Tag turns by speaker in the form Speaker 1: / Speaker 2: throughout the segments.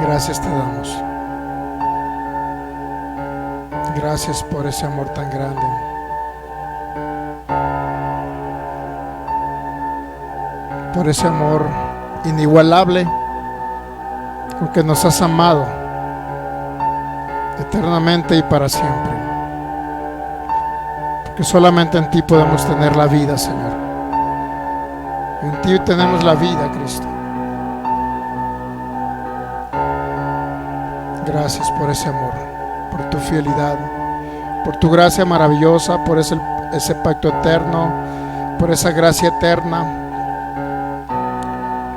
Speaker 1: Gracias te damos. Gracias por ese amor tan grande. Por ese amor inigualable con que nos has amado eternamente y para siempre. Porque solamente en ti podemos tener la vida, Señor. En ti tenemos la vida, Cristo. Gracias por ese amor, por tu fidelidad, por tu gracia maravillosa, por ese pacto eterno, por esa gracia eterna,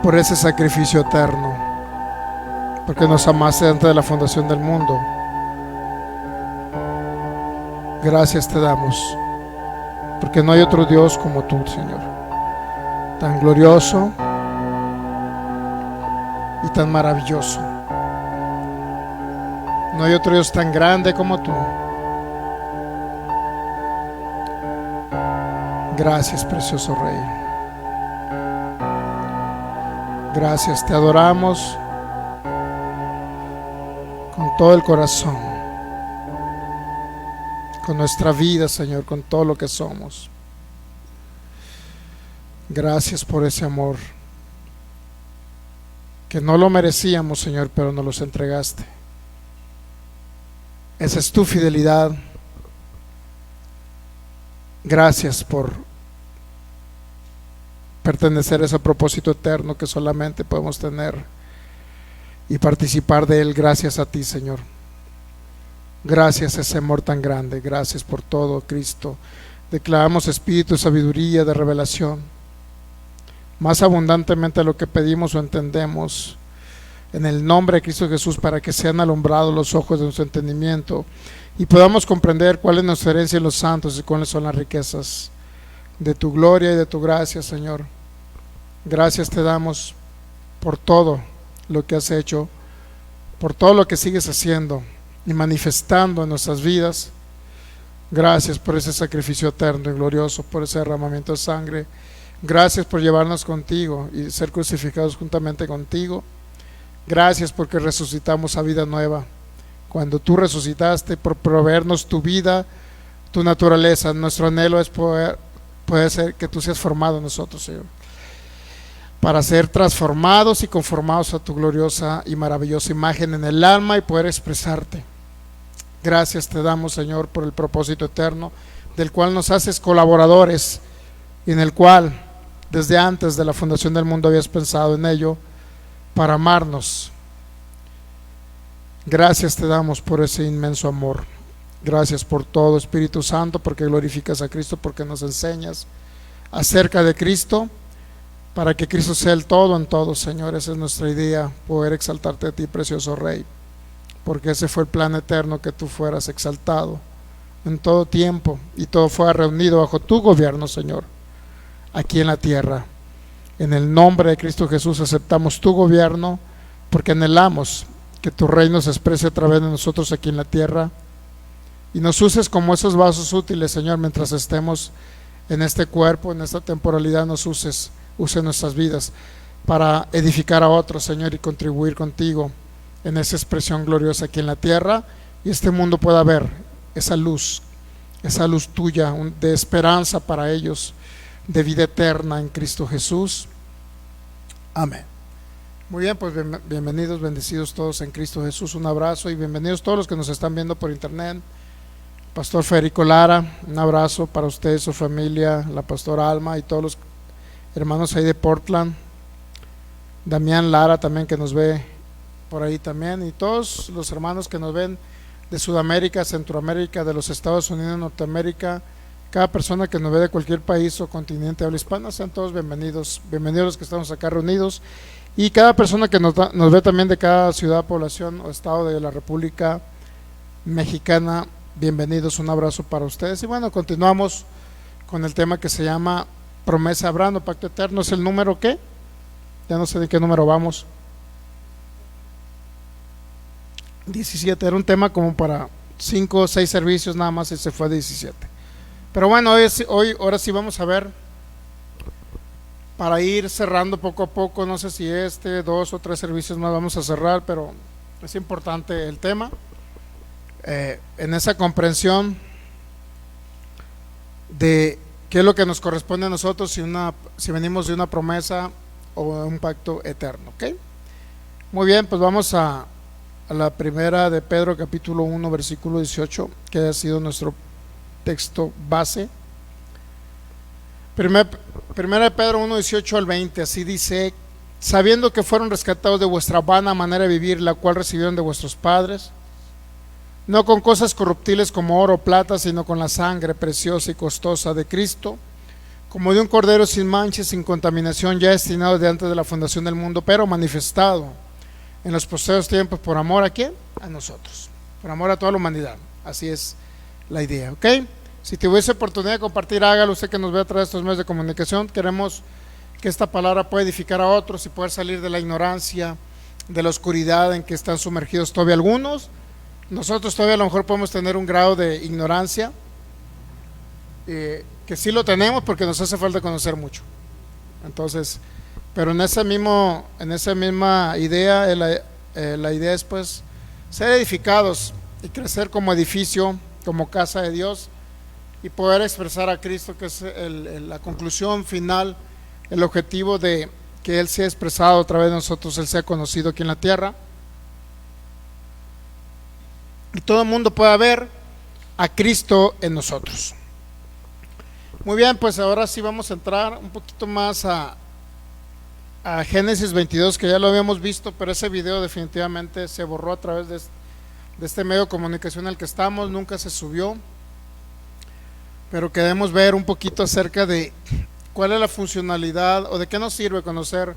Speaker 1: por ese sacrificio eterno, porque nos amaste antes de la fundación del mundo. Gracias te damos, porque no hay otro Dios como tú, Señor, tan glorioso y tan maravilloso. No hay otro Dios tan grande como tú. Gracias, precioso Rey. Gracias, te adoramos con todo el corazón, con nuestra vida, Señor, con todo lo que somos. Gracias por ese amor que no lo merecíamos, Señor, pero nos los entregaste. Esa es tu fidelidad. Gracias por pertenecer a ese propósito eterno que solamente podemos tener y participar de él gracias a ti, Señor. Gracias a ese amor tan grande. Gracias por todo, Cristo. Declaramos espíritu de sabiduría, de revelación, más abundantemente de lo que pedimos o entendemos, en el nombre de Cristo Jesús, para que sean alumbrados los ojos de nuestro entendimiento y podamos comprender cuál es nuestra herencia en los santos y cuáles son las riquezas de tu gloria y de tu gracia, Señor. Gracias te damos por todo lo que has hecho, por todo lo que sigues haciendo y manifestando en nuestras vidas. Gracias por ese sacrificio eterno y glorioso, por ese derramamiento de sangre. Gracias por llevarnos contigo y ser crucificados juntamente contigo. Gracias porque resucitamos a vida nueva. Cuando tú resucitaste, por proveernos tu vida, tu naturaleza. Nuestro anhelo es poder ser que tú seas formado en nosotros, Señor, para ser transformados y conformados a tu gloriosa y maravillosa imagen en el alma y poder expresarte. Gracias te damos, Señor, por el propósito eterno del cual nos haces colaboradores y en el cual desde antes de la fundación del mundo habías pensado en ello para amarnos. Gracias te damos por ese inmenso amor. Gracias por todo, Espíritu Santo, porque glorificas a Cristo, porque nos enseñas acerca de Cristo, para que Cristo sea el todo en todo, Señor. Esa es nuestra idea, poder exaltarte a ti, precioso Rey, porque ese fue el plan eterno, que tú fueras exaltado en todo tiempo y todo fuera reunido bajo tu gobierno, Señor, aquí en la tierra. En el nombre de Cristo Jesús aceptamos tu gobierno, porque anhelamos que tu reino se exprese a través de nosotros aquí en la tierra y nos uses como esos vasos útiles, Señor, mientras estemos en este cuerpo, en esta temporalidad. Nos use nuestras vidas para edificar a otros, Señor, y contribuir contigo en esa expresión gloriosa aquí en la tierra, y este mundo pueda ver esa luz tuya de esperanza para ellos, de vida eterna en Cristo Jesús. Amén. Muy bien, pues bienvenidos, bendecidos todos en Cristo Jesús. Un abrazo y bienvenidos todos los que nos están viendo por internet. Pastor Federico Lara, un abrazo para usted, su familia, la pastora Alma y todos los hermanos ahí de Portland. Damián Lara también, que nos ve por ahí también, y todos los hermanos que nos ven de Sudamérica, Centroamérica, de los Estados Unidos, Norteamérica. Cada persona que nos ve de cualquier país o continente habla hispana, sean todos bienvenidos. Bienvenidos los que estamos acá reunidos, y cada persona que nos ve también de cada ciudad, población o estado de la República Mexicana. Bienvenidos, un abrazo para ustedes. Y bueno, continuamos con el tema que se llama promesa de Abraham, pacto eterno. ¿Es el número qué? Ya no sé de qué número vamos. 17. Era un tema como para 5 o 6 servicios nada más, y se fue a 17. Pero bueno, ahora sí vamos a ver, para ir cerrando poco a poco. No sé si 2 o 3 servicios más vamos a cerrar, pero Es importante el tema. En esa comprensión de qué es lo que nos corresponde a nosotros si venimos de una promesa o de un pacto eterno, ¿ok? Muy bien, pues vamos a la primera de Pedro, capítulo 1, versículo 18, que ha sido nuestro texto base. Primera de Pedro 1, 18 al 20, así dice: sabiendo que fueron rescatados de vuestra vana manera de vivir, la cual recibieron de vuestros padres, no con cosas corruptibles como oro o plata, sino con la sangre preciosa y costosa de Cristo, como de un cordero sin mancha y sin contaminación, ya destinado de antes de la fundación del mundo, pero manifestado en los postreros tiempos por amor ¿a quién? A nosotros, por amor a toda la humanidad. Así es la idea, ¿ok? Si tuviese oportunidad de compartir, hágalo usted que nos ve a través de estos medios de comunicación. Queremos que esta palabra pueda edificar a otros y poder salir de la ignorancia, de la oscuridad en que están sumergidos todavía algunos. Nosotros todavía a lo mejor podemos tener un grado de ignorancia, que sí lo tenemos porque nos hace falta conocer mucho. Entonces, pero en esa misma idea, la idea es pues ser edificados y crecer como edificio, como casa de Dios, y poder expresar a Cristo, que es la conclusión final, el objetivo de que Él sea expresado a través de nosotros, Él sea conocido aquí en la tierra, y todo el mundo pueda ver a Cristo en nosotros. Muy bien, pues ahora sí vamos a entrar un poquito más a Génesis 22, que ya lo habíamos visto, pero ese video definitivamente se borró a través de este medio de comunicación en el que estamos, nunca se subió, pero queremos ver un poquito acerca de cuál es la funcionalidad o de qué nos sirve conocer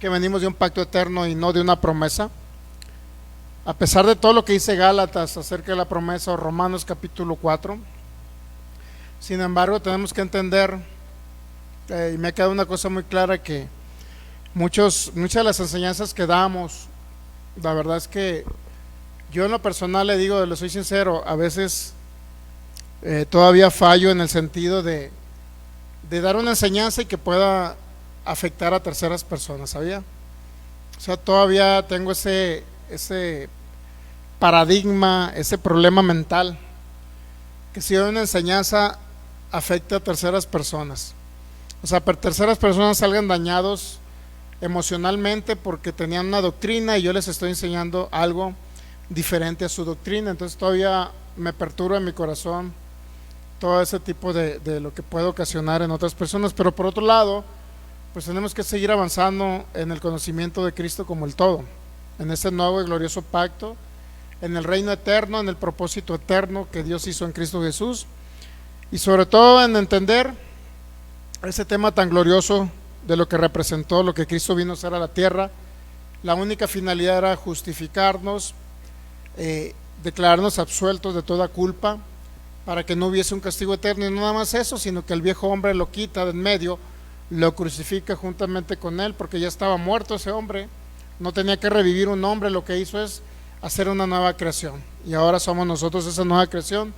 Speaker 1: que venimos de un pacto eterno y no de una promesa. A pesar de todo lo que dice Gálatas acerca de la promesa, o Romanos capítulo 4, sin embargo tenemos que entender, y me ha quedado una cosa muy clara, que muchas de las enseñanzas que damos, la verdad es que yo en lo personal le digo, le soy sincero, a veces todavía fallo en el sentido de dar una enseñanza y que pueda afectar a terceras personas, ¿sabía? O sea, todavía tengo ese paradigma, ese problema mental, que si una enseñanza afecta a terceras personas, o sea, terceras personas salgan dañados emocionalmente porque tenían una doctrina y yo les estoy enseñando algo diferente a su doctrina. Entonces todavía me perturba en mi corazón todo ese tipo de lo que puede ocasionar en otras personas. Pero por otro lado, pues tenemos que seguir avanzando en el conocimiento de Cristo como el todo, en ese nuevo y glorioso pacto, en el reino eterno, en el propósito eterno que Dios hizo en Cristo Jesús, y sobre todo en entender ese tema tan glorioso de lo que representó, lo que Cristo vino a hacer a la tierra. La única finalidad era justificarnos, declararnos absueltos de toda culpa, para que no hubiese un castigo eterno, y no nada más eso, sino que el viejo hombre lo quita de en medio, lo crucifica juntamente con él, porque ya estaba muerto ese hombre, no tenía que revivir un hombre, lo que hizo es hacer una nueva creación, y ahora somos nosotros esa nueva creación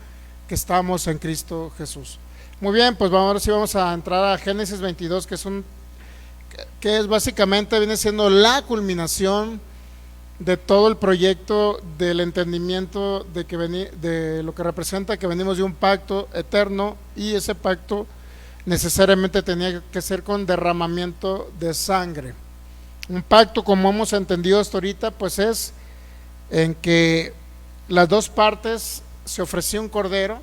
Speaker 1: que estamos en Cristo Jesús. Muy bien, pues ahora sí vamos a entrar a Génesis 22, que es básicamente, viene siendo la culminación de todo el proyecto del entendimiento de lo que representa que venimos de un pacto eterno, y ese pacto necesariamente tenía que ser con derramamiento de sangre. Un pacto, como hemos entendido hasta ahorita, pues es en que las dos partes se ofrecía un cordero,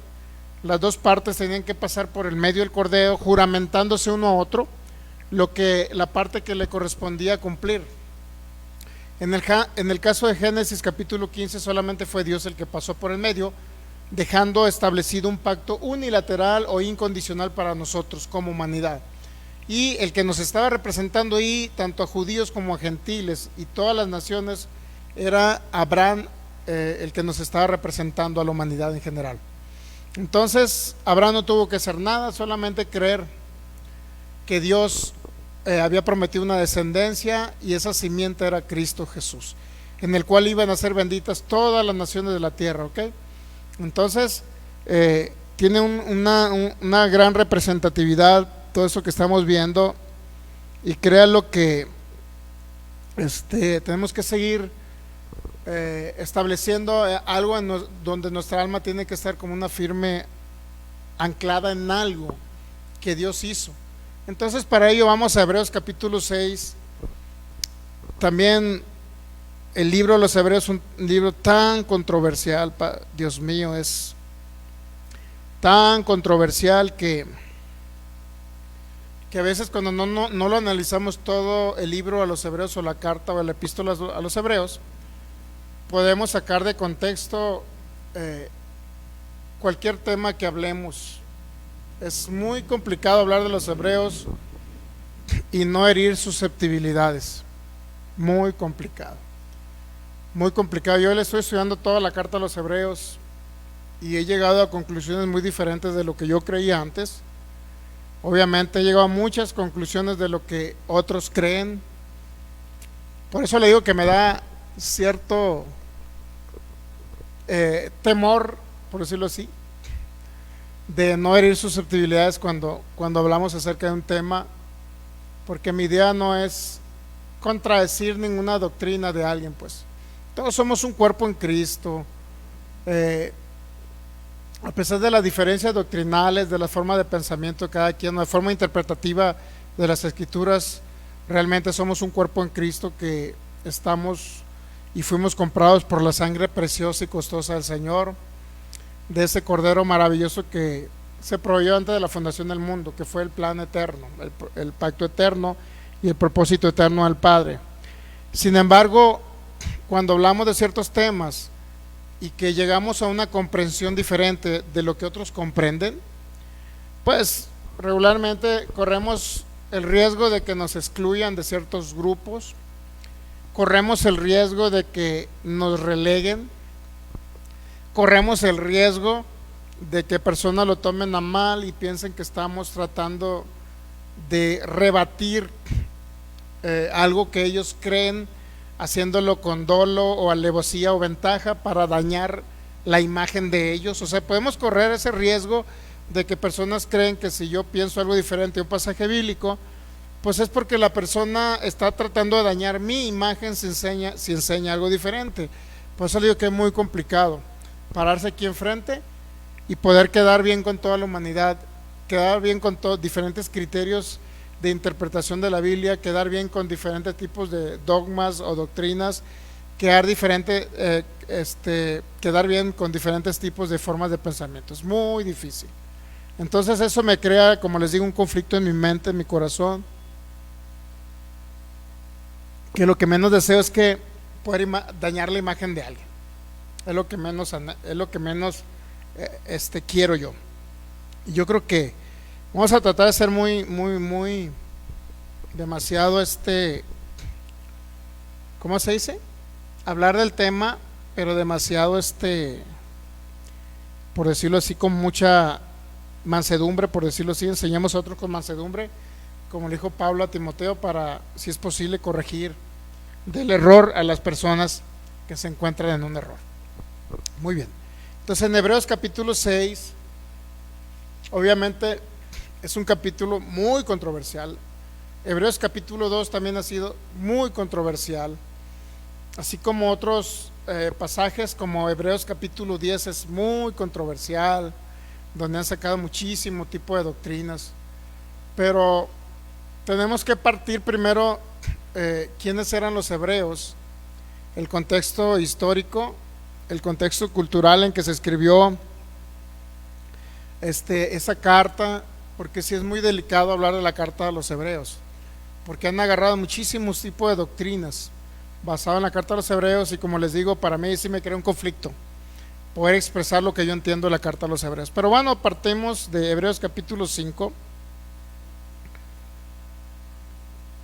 Speaker 1: las dos partes tenían que pasar por el medio del cordero, juramentándose uno a otro la parte que le correspondía cumplir. En el caso de Génesis capítulo 15, solamente fue Dios el que pasó por el medio, dejando establecido un pacto unilateral o incondicional para nosotros como humanidad. Y el que nos estaba representando ahí, tanto a judíos como a gentiles y todas las naciones, era Abraham, el que nos estaba representando a la humanidad en general. Entonces Abraham no tuvo que hacer nada, solamente creer que Dios había prometido una descendencia, y esa simiente era Cristo Jesús, en el cual iban a ser benditas todas las naciones de la tierra, ¿ok? Entonces tiene una gran representatividad todo eso que estamos viendo, y créanlo que tenemos que seguir estableciendo algo donde nuestra alma tiene que estar como una firme anclada en algo que Dios hizo. Entonces para ello vamos a Hebreos capítulo 6. También el libro de los Hebreos es un libro tan controversial, Dios mío, es tan controversial que a veces cuando no lo analizamos todo el libro a los Hebreos o la carta o la epístola a los Hebreos, podemos sacar de contexto cualquier tema que hablemos. Es muy complicado hablar de los Hebreos y no herir susceptibilidades. Muy complicado. Muy complicado. Yo le estoy estudiando toda la carta a los Hebreos y he llegado a conclusiones muy diferentes de lo que yo creía antes. Obviamente he llegado a muchas conclusiones de lo que otros creen. Por eso le digo que me da cierto temor, por decirlo así, de no herir susceptibilidades cuando hablamos acerca de un tema, porque mi idea no es contradecir ninguna doctrina de alguien. Pues todos somos un cuerpo en Cristo. A pesar de las diferencias doctrinales, de la forma de pensamiento de cada quien, de la forma interpretativa de las Escrituras, realmente somos un cuerpo en Cristo que estamos y fuimos comprados por la sangre preciosa y costosa del Señor, de ese Cordero maravilloso que se proveyó antes de la fundación del mundo, que fue el plan eterno, el pacto eterno y el propósito eterno del Padre. Sin embargo, cuando hablamos de ciertos temas y que llegamos a una comprensión diferente de lo que otros comprenden, pues regularmente corremos el riesgo de que nos excluyan de ciertos grupos, corremos el riesgo de que nos releguen, corremos el riesgo de que personas lo tomen a mal y piensen que estamos tratando de rebatir algo que ellos creen, haciéndolo con dolo o alevosía o ventaja para dañar la imagen de ellos. O sea, podemos correr ese riesgo de que personas creen que si yo pienso algo diferente a un pasaje bíblico, pues es porque la persona está tratando de dañar mi imagen si enseña algo diferente. Por eso digo que es muy complicado pararse aquí enfrente y poder quedar bien con toda la humanidad, quedar bien con diferentes criterios de interpretación de la Biblia, quedar bien con diferentes tipos de dogmas o doctrinas, quedar bien con diferentes tipos de formas de pensamiento. Es muy difícil. Entonces eso me crea, como les digo, un conflicto en mi mente, en mi corazón, que lo que menos deseo es que poder dañar la imagen de alguien. Es lo que menos quiero yo. Y yo creo que vamos a tratar de ser muy demasiado ¿cómo se dice? Hablar del tema, pero demasiado por decirlo así, con mucha mansedumbre, por decirlo así. Enseñamos a otros con mansedumbre, como le dijo Pablo a Timoteo, para, si es posible, corregir del error a las personas que se encuentran en un error. Muy bien. Entonces en Hebreos capítulo 6, obviamente es un capítulo muy controversial. Hebreos capítulo 2 también ha sido muy controversial, así como otros pasajes, como Hebreos capítulo 10 es muy controversial, donde han sacado muchísimo tipo de doctrinas. Pero tenemos que partir primero quiénes eran los hebreos, el contexto histórico, el contexto cultural en que se escribió esa carta, porque sí es muy delicado hablar de la carta a los hebreos, porque han agarrado muchísimos tipos de doctrinas basadas en la carta a los hebreos, y como les digo, para mí sí me crea un conflicto poder expresar lo que yo entiendo de la carta a los hebreos. Pero bueno, partemos de Hebreos capítulo 5.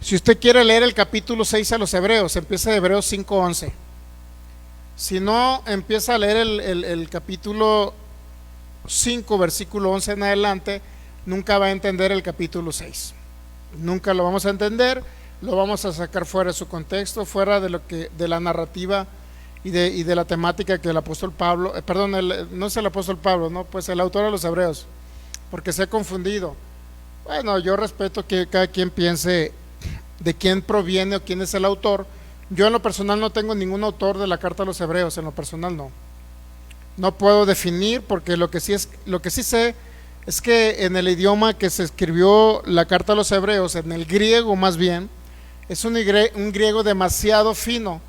Speaker 1: Si usted quiere leer el capítulo 6 a los hebreos, empieza de Hebreos 5:11. Si no, empieza a leer el capítulo 5, versículo 11 en adelante, nunca va a entender el capítulo 6. Nunca lo vamos a entender, lo vamos a sacar fuera de su contexto, fuera de la narrativa y de la temática que el apóstol Pablo, no es el apóstol Pablo, no, pues el autor de los hebreos, porque se ha confundido. Bueno, yo respeto que cada quien piense de quién proviene o quién es el autor, Yo en lo personal no tengo ningún autor de la carta a los hebreos, en lo personal no puedo definir, porque lo que sí sé es que en el idioma que se escribió la carta a los hebreos, en el griego más bien, es un griego demasiado fino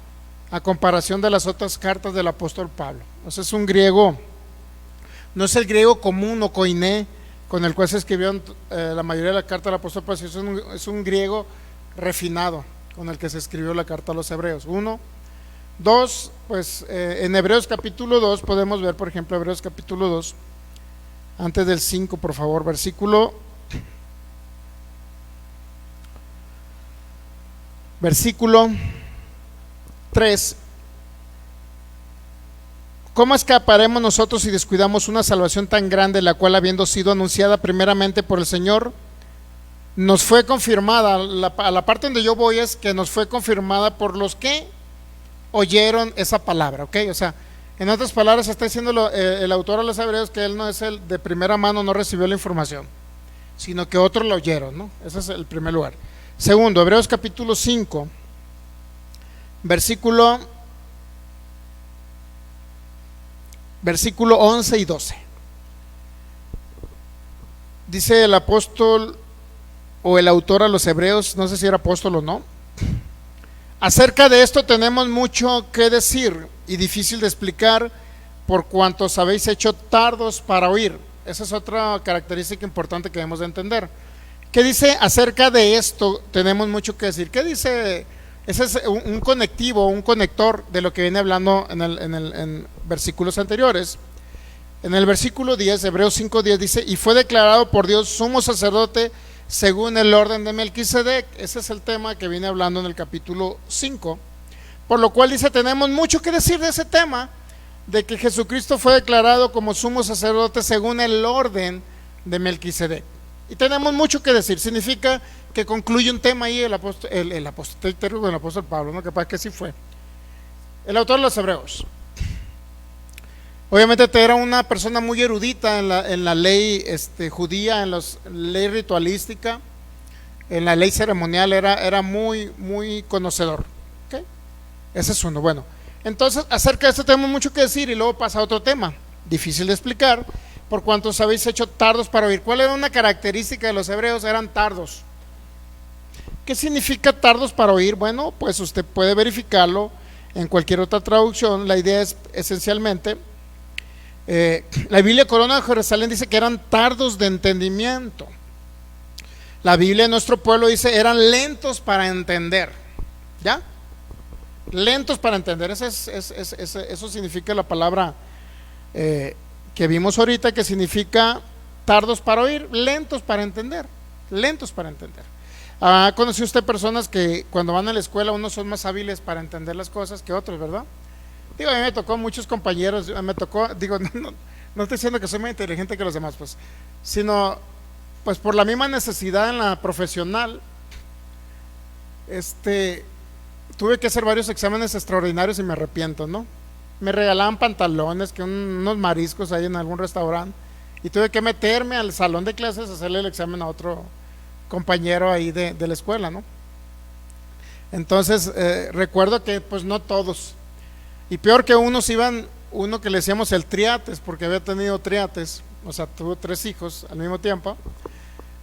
Speaker 1: a comparación de las otras cartas del apóstol Pablo. O sea, es un griego, no es el griego común o koiné con el cual se escribió la mayoría de la carta del apóstol Pablo, es un griego refinado con el que se escribió la carta a los hebreos. Uno. Dos, pues en Hebreos capítulo 2 podemos ver, por ejemplo, Hebreos capítulo 2, antes del 5, por favor, versículo 3. ¿Cómo escaparemos nosotros si descuidamos una salvación tan grande, la cual, habiendo sido anunciada primeramente por el Señor, nos fue confirmada? A la parte donde yo voy es que nos fue confirmada por los que oyeron esa palabra, ¿ok? O sea, en otras palabras está diciendo el autor a los hebreos que él no es el de primera mano, no recibió la información, sino que otros lo oyeron, ¿no? Ese es el primer lugar. Segundo, Hebreos capítulo 5, versículo 11 y 12. Dice el apóstol o el autor a los hebreos, no sé si era apóstol o no: acerca de esto tenemos mucho que decir y difícil de explicar, por cuanto os habéis hecho tardos para oír. Esa es otra característica importante que debemos de entender. ¿Qué dice acerca de esto? Tenemos mucho que decir. ¿Qué dice? Ese es un conectivo, un conector de lo que viene hablando en versículos anteriores. En el versículo 10, Hebreos 5:10 dice: y fue declarado por Dios sumo sacerdote según el orden de Melquisedec. Ese es el tema que viene hablando en el capítulo 5. Por lo cual dice, tenemos mucho que decir de ese tema, de que Jesucristo fue declarado como sumo sacerdote según el orden de Melquisedec. Y tenemos mucho que decir. Significa que concluye un tema ahí el apóstol Pablo, ¿no? Capaz que sí fue el autor de los hebreos. Obviamente era una persona muy erudita en la ley judía, en la ley ritualística, en la ley ceremonial, era muy, muy conocedor. ¿Okay? Ese es uno. Bueno, entonces acerca de esto tenemos mucho que decir, y luego pasa a otro tema, difícil de explicar, por cuanto os habéis hecho tardos para oír. ¿Cuál era una característica de los hebreos? Eran tardos. ¿Qué significa tardos para oír? Bueno, pues usted puede verificarlo en cualquier otra traducción. La idea es esencialmente, la Biblia Corona de Jerusalén dice que eran tardos de entendimiento. La Biblia de nuestro pueblo dice eran lentos para entender. ¿Ya? Lentos para entender. Eso significa la palabra que vimos ahorita, que significa tardos para oír, lentos para entender. Lentos para entender. ¿Ha conocido usted personas que cuando van a la escuela unos son más hábiles para entender las cosas que otros, verdad? Digo, a mí me tocó muchos compañeros, no estoy diciendo que soy más inteligente que los demás, pues, sino pues por la misma necesidad en la profesional, tuve que hacer varios exámenes extraordinarios y me arrepiento, ¿no? Me regalaban pantalones, unos mariscos ahí en algún restaurante, y tuve que meterme al salón de clases a hacerle el examen a otro compañero ahí de la escuela, ¿no? Entonces recuerdo que pues no todos, y peor que uno que le decíamos el triates, porque había tenido triates, o sea, tuvo 3 hijos al mismo tiempo,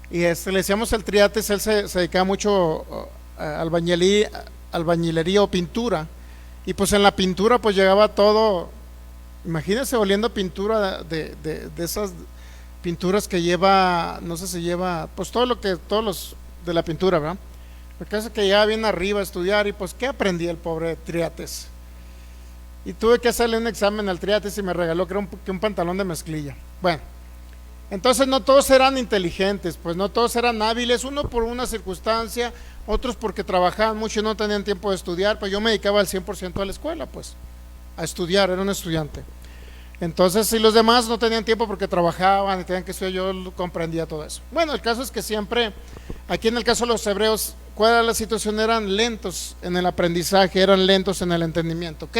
Speaker 1: y le decíamos el triates. Él se dedicaba mucho a albañilería o pintura, y pues en la pintura pues llegaba todo, imagínense oliendo pintura de esas pinturas que lleva, no sé si lleva, pues todos los de la pintura, ¿verdad? El caso es que llegaba bien arriba a estudiar, y pues ¿qué aprendí el pobre triates? Y tuve que hacerle un examen al triates y me regaló que un pantalón de mezclilla. Bueno, entonces no todos eran inteligentes, pues no todos eran hábiles, uno por una circunstancia, otros porque trabajaban mucho y no tenían tiempo de estudiar. Pues yo me dedicaba al 100% a la escuela, pues a estudiar, era un estudiante. Entonces, si los demás no tenían tiempo porque trabajaban y tenían que estudiar, yo comprendía todo eso. Bueno, el caso es que siempre, aquí en el caso de los hebreos, ¿cuál era la situación? Eran lentos en el aprendizaje, eran lentos en el entendimiento, ¿ok?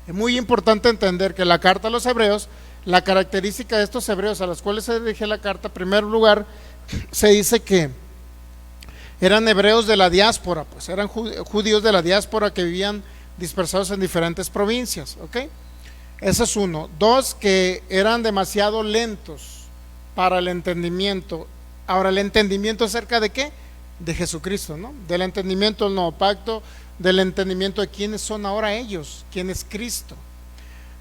Speaker 1: Es muy importante entender que la carta a los hebreos, la característica de estos hebreos a los cuales se dirige la carta, en primer lugar, se dice que eran hebreos de la diáspora, pues eran judíos de la diáspora que vivían dispersados en diferentes provincias, ¿ok? Ese es uno. Dos, que eran demasiado lentos para el entendimiento. Ahora, ¿el entendimiento acerca de qué? De Jesucristo, ¿no? Del entendimiento del nuevo pacto, del entendimiento de quiénes son ahora ellos, quién es Cristo.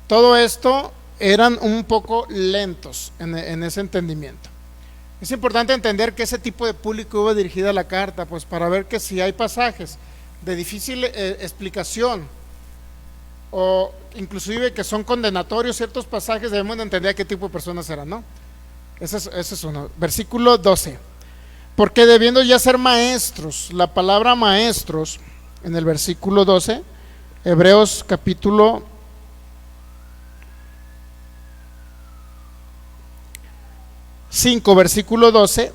Speaker 1: Todo esto eran un poco lentos en ese entendimiento. Es importante entender que ese tipo de público iba dirigida a la carta, pues para ver que si hay pasajes de difícil explicación o inclusive que son condenatorios, ciertos pasajes debemos de entender a qué tipo de personas eran, ¿no? Ese es uno. Versículo 12. Porque debiendo ya ser maestros, la palabra maestros en el versículo 12, Hebreos capítulo 5, versículo 12,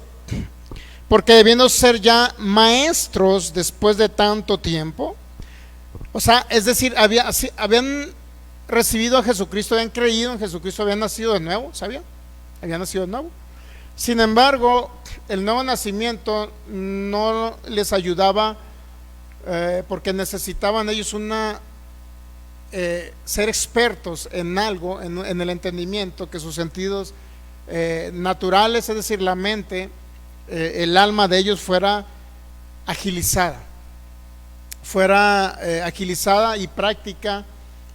Speaker 1: porque debiendo ser ya maestros después de tanto tiempo, o sea, es decir, habían recibido a Jesucristo, habían creído en Jesucristo, habían nacido de nuevo, ¿sabían? Habían nacido de nuevo. Sin embargo, el nuevo nacimiento no les ayudaba porque necesitaban ellos ser expertos en algo, en el entendimiento, que sus sentidos naturales, es decir, la mente, el alma de ellos fuera agilizada y práctica,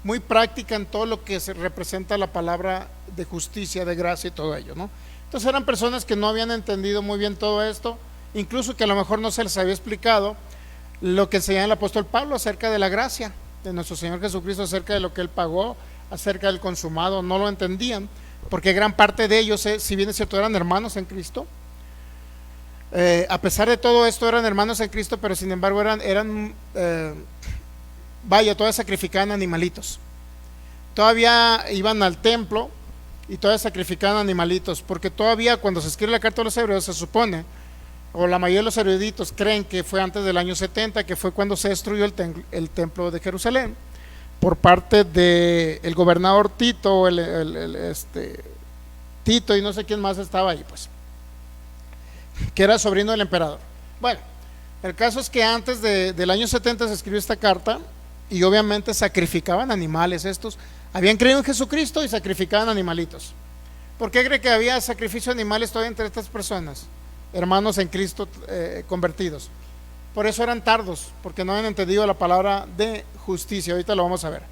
Speaker 1: muy práctica en todo lo que se representa la palabra de justicia, de gracia y todo ello, ¿no? Entonces eran personas que no habían entendido muy bien todo esto, incluso que a lo mejor no se les había explicado lo que enseñaba el apóstol Pablo acerca de la gracia de nuestro Señor Jesucristo, acerca de lo que Él pagó, acerca del consumado. No lo entendían, porque gran parte de ellos, si bien es cierto, eran hermanos en Cristo. A pesar de todo esto eran hermanos en Cristo, pero sin embargo todavía sacrificaban animalitos. Todavía iban al templo y todavía sacrificaban animalitos, porque todavía cuando se escribe la carta de los Hebreos se supone, o la mayoría de los eruditos creen que fue antes del año 70, que fue cuando se destruyó el templo de Jerusalén por parte del gobernador Tito, Tito y no sé quién más estaba ahí, pues, que era sobrino del emperador. Bueno, el caso es que antes del año 70 se escribió esta carta y obviamente sacrificaban animales. Estos habían creído en Jesucristo y sacrificaban animalitos. ¿Por qué cree que había sacrificio de animales todavía entre estas personas, hermanos en Cristo convertidos? Por eso eran tardos, porque no habían entendido la palabra de justicia. Ahorita lo vamos a ver.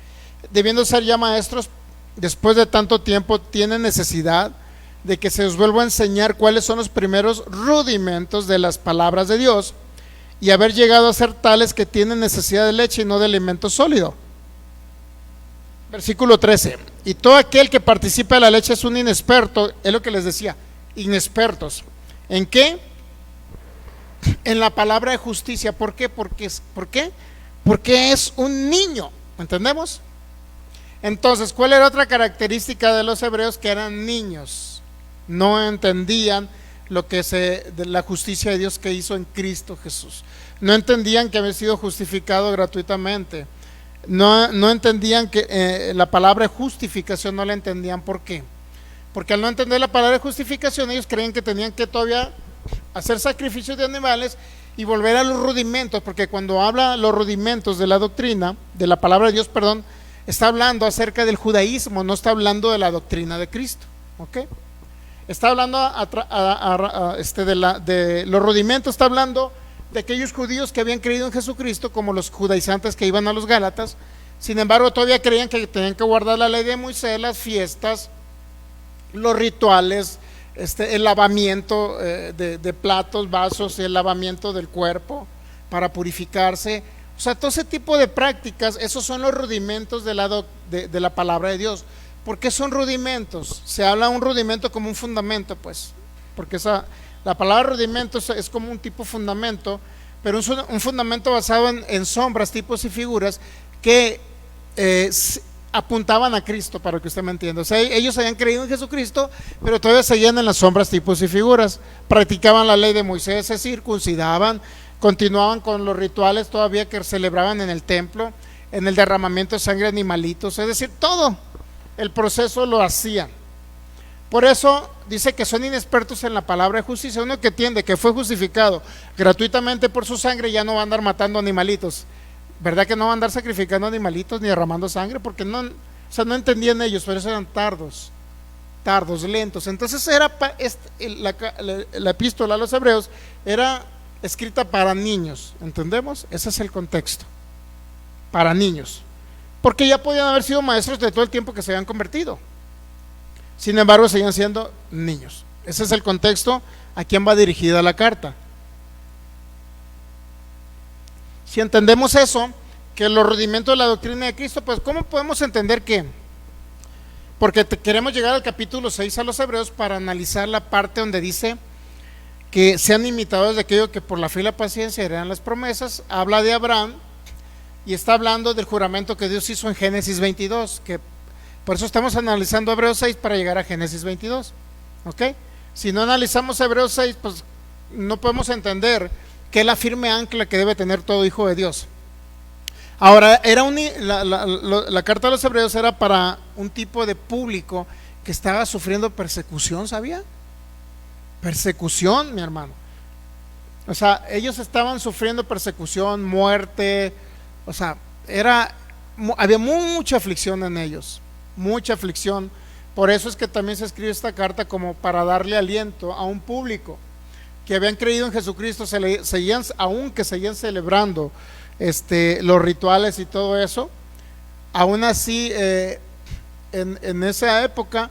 Speaker 1: Debiendo ser ya maestros después de tanto tiempo, tienen necesidad de que se os vuelva a enseñar cuáles son los primeros rudimentos de las palabras de Dios, y haber llegado a ser tales que tienen necesidad de leche y no de alimento sólido. Versículo 13. Y todo aquel que participa de la leche es un inexperto, es lo que les decía, inexpertos. ¿En qué? En la palabra de justicia. ¿Por qué? Porque es un niño. ¿Entendemos? Entonces, ¿cuál era otra característica de los hebreos? Que eran niños. No entendían lo que de la justicia de Dios que hizo en Cristo Jesús. No entendían que había sido justificado gratuitamente. No entendían que la palabra justificación no la entendían. ¿Por qué? Porque al no entender la palabra justificación, ellos creían que tenían que todavía hacer sacrificios de animales y volver a los rudimentos, porque cuando habla los rudimentos de la doctrina, de la palabra de Dios, perdón, está hablando acerca del judaísmo, no está hablando de la doctrina de Cristo, ¿ok? Está hablando de los rudimentos, está hablando de aquellos judíos que habían creído en Jesucristo, como los judaizantes que iban a los Gálatas. Sin embargo, todavía creían que tenían que guardar la ley de Moisés, las fiestas, los rituales, el lavamiento de platos, vasos, el lavamiento del cuerpo para purificarse. O sea, todo ese tipo de prácticas, esos son los rudimentos de la palabra de Dios. ¿Por qué son rudimentos? Se habla un rudimento como un fundamento, pues, porque la palabra rudimento es como un tipo fundamento, pero un fundamento basado en sombras, tipos y figuras que apuntaban a Cristo, para que usted me entienda. O sea, ellos habían creído en Jesucristo, pero todavía seguían en las sombras, tipos y figuras. Practicaban la ley de Moisés, se circuncidaban, continuaban con los rituales todavía que celebraban en el templo, en el derramamiento de sangre de animalitos, es decir, todo el proceso lo hacían. Por eso dice que son inexpertos en la palabra de justicia. Uno que entiende que fue justificado gratuitamente por su sangre ya no va a andar matando animalitos. ¿Verdad que no va a andar sacrificando animalitos ni derramando sangre? Porque no, o sea, no entendían ellos, por eso eran tardos, lentos. Entonces la epístola a los hebreos era escrita para niños, ¿entendemos? Ese es el contexto, para niños, porque ya podían haber sido maestros de todo el tiempo que se habían convertido. Sin embargo, seguían siendo niños. Ese es el contexto a quien va dirigida la carta. Si entendemos eso, que los rudimentos de la doctrina de Cristo, pues ¿cómo podemos entender que? Porque queremos llegar al capítulo 6 a los hebreos para analizar la parte donde dice que sean imitadores de aquello que por la fe y la paciencia heredan las promesas. Habla de Abraham y está hablando del juramento que Dios hizo en Génesis 22, que por eso estamos analizando Hebreos 6 para llegar a Génesis 22, ¿ok? Si no analizamos Hebreos 6, pues no podemos entender que es la firme ancla que debe tener todo hijo de Dios. Ahora, la carta de los hebreos era para un tipo de público que estaba sufriendo persecución, ¿sabía? Persecución, mi hermano. O sea, ellos estaban sufriendo persecución, muerte, o sea, había mucha aflicción en ellos, mucha aflicción. Por eso es que también se escribe esta carta como para darle aliento a un público que habían creído en Jesucristo, aunque seguían celebrando los rituales y todo eso. Aún así, en esa época,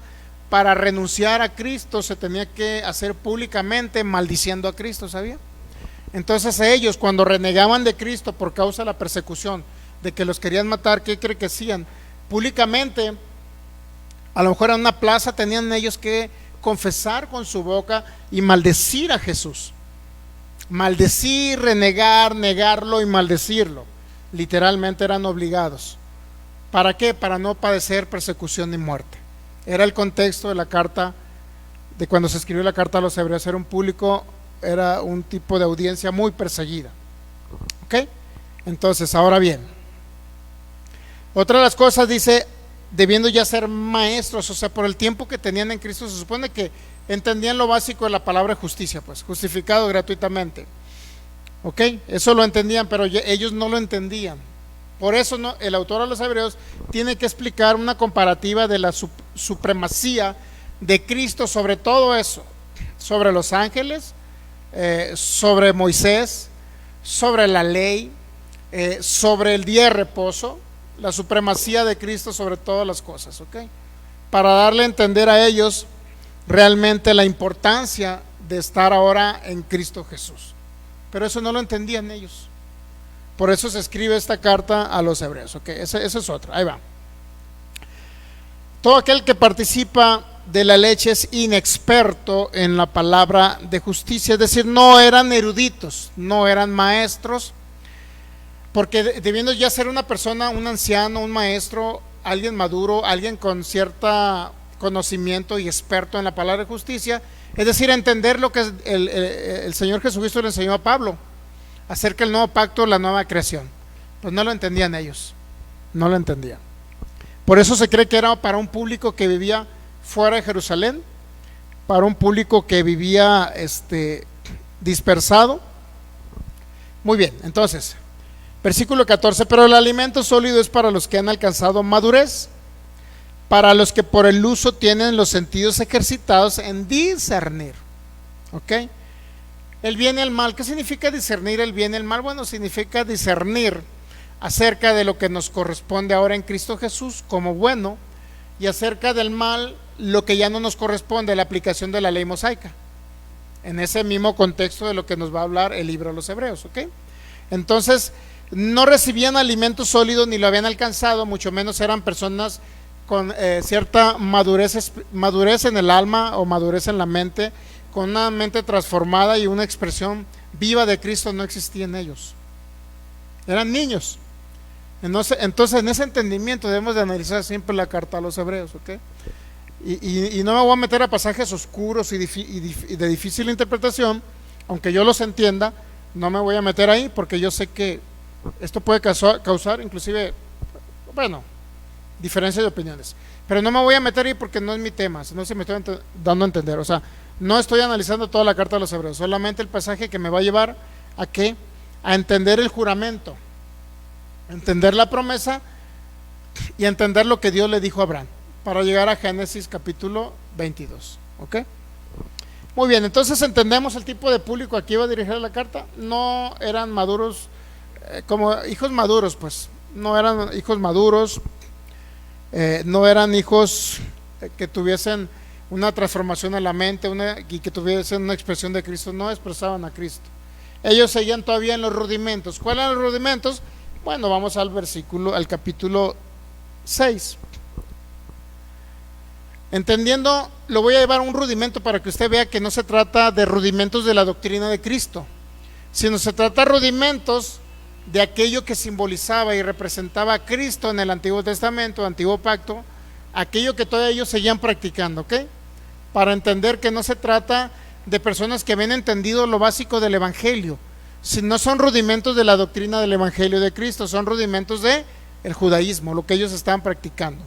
Speaker 1: para renunciar a Cristo se tenía que hacer públicamente maldiciendo a Cristo, ¿sabía? Entonces ellos, cuando renegaban de Cristo por causa de la persecución, de que los querían matar, ¿qué creen que hacían? Públicamente, a lo mejor en una plaza tenían ellos que confesar con su boca y maldecir a Jesús. Maldecir, renegar, negarlo y maldecirlo. Literalmente eran obligados. ¿Para qué? Para no padecer persecución ni muerte. Era el contexto de la carta, de cuando se escribió la carta a los hebreos. Era un público, era un tipo de audiencia muy perseguida. ¿Ok? Entonces, ahora bien, otra de las cosas dice, debiendo ya ser maestros, o sea, por el tiempo que tenían en Cristo, se supone que entendían lo básico de la palabra justicia, pues, justificado gratuitamente. ¿Ok? Eso lo entendían, pero ellos no lo entendían. Por eso el autor a los hebreos tiene que explicar una comparativa de la supremacía de Cristo sobre todo eso, sobre los ángeles, sobre Moisés, sobre la ley, sobre el día de reposo, la supremacía de Cristo sobre todas las cosas, ¿ok? Para darle a entender a ellos realmente la importancia de estar ahora en Cristo Jesús. Pero eso no lo entendían ellos. Por eso se escribe esta carta a los hebreos, ¿ok? Esa es otra, ahí va. Todo aquel que participa de la ley es inexperto en la palabra de justicia, es decir, no eran eruditos, no eran maestros, porque debiendo ya ser una persona, un anciano, un maestro, alguien maduro, alguien con cierto conocimiento y experto en la palabra de justicia, es decir, entender lo que el Señor Jesucristo le enseñó a Pablo acerca del nuevo pacto, la nueva creación. Pues no lo entendían ellos, no lo entendían. Por eso se cree que era para un público que vivía fuera de Jerusalén, para un público que vivía dispersado. Muy bien, entonces versículo 14, pero el alimento sólido es para los que han alcanzado madurez, para los que por el uso tienen los sentidos ejercitados en discernir. ¿Ok? El bien y el mal. ¿Qué significa discernir el bien y el mal? Bueno, significa discernir acerca de lo que nos corresponde ahora en Cristo Jesús como bueno, y acerca del mal, lo que ya no nos corresponde, la aplicación de la ley mosaica, en ese mismo contexto de lo que nos va a hablar el libro de los Hebreos. ¿Ok? Entonces, no recibían alimento sólido ni lo habían alcanzado, mucho menos eran personas con cierta madurez en el alma o madurez en la mente, con una mente transformada y una expresión viva de Cristo no existía en ellos. Eran niños. Entonces en ese entendimiento debemos de analizar siempre la carta a los hebreos, ¿ok? Y no me voy a meter a pasajes oscuros y de difícil interpretación, aunque yo los entienda, no me voy a meter ahí porque yo sé que esto puede causar inclusive, bueno, diferencia de opiniones. Pero no me voy a meter ahí porque no es mi tema, no se me estoy dando a entender. O sea, no estoy analizando toda la carta de los Hebreos, solamente el pasaje que me va a llevar a qué, a entender el juramento, entender la promesa y entender lo que Dios le dijo a Abraham, para llegar a Génesis capítulo 22. ¿Ok? Muy bien, entonces entendemos el tipo de público a que iba a dirigir la carta. No eran maduros, como hijos maduros, pues. No eran hijos maduros, no eran hijos que tuviesen una transformación en la mente y que tuviesen una expresión de Cristo. No expresaban a Cristo. Ellos seguían todavía en los rudimentos. ¿Cuáles eran los rudimentos? Bueno, vamos al capítulo 6. Entendiendo, lo voy a llevar a un rudimento para que usted vea que no se trata de rudimentos de la doctrina de Cristo, sino se trata de rudimentos de aquello que simbolizaba y representaba a Cristo en el Antiguo Testamento, Antiguo Pacto, aquello que todavía ellos seguían practicando, ¿ok? Para entender que no se trata de personas que habían entendido lo básico del Evangelio, no son rudimentos de la doctrina del Evangelio de Cristo, son rudimentos de el judaísmo, lo que ellos estaban practicando.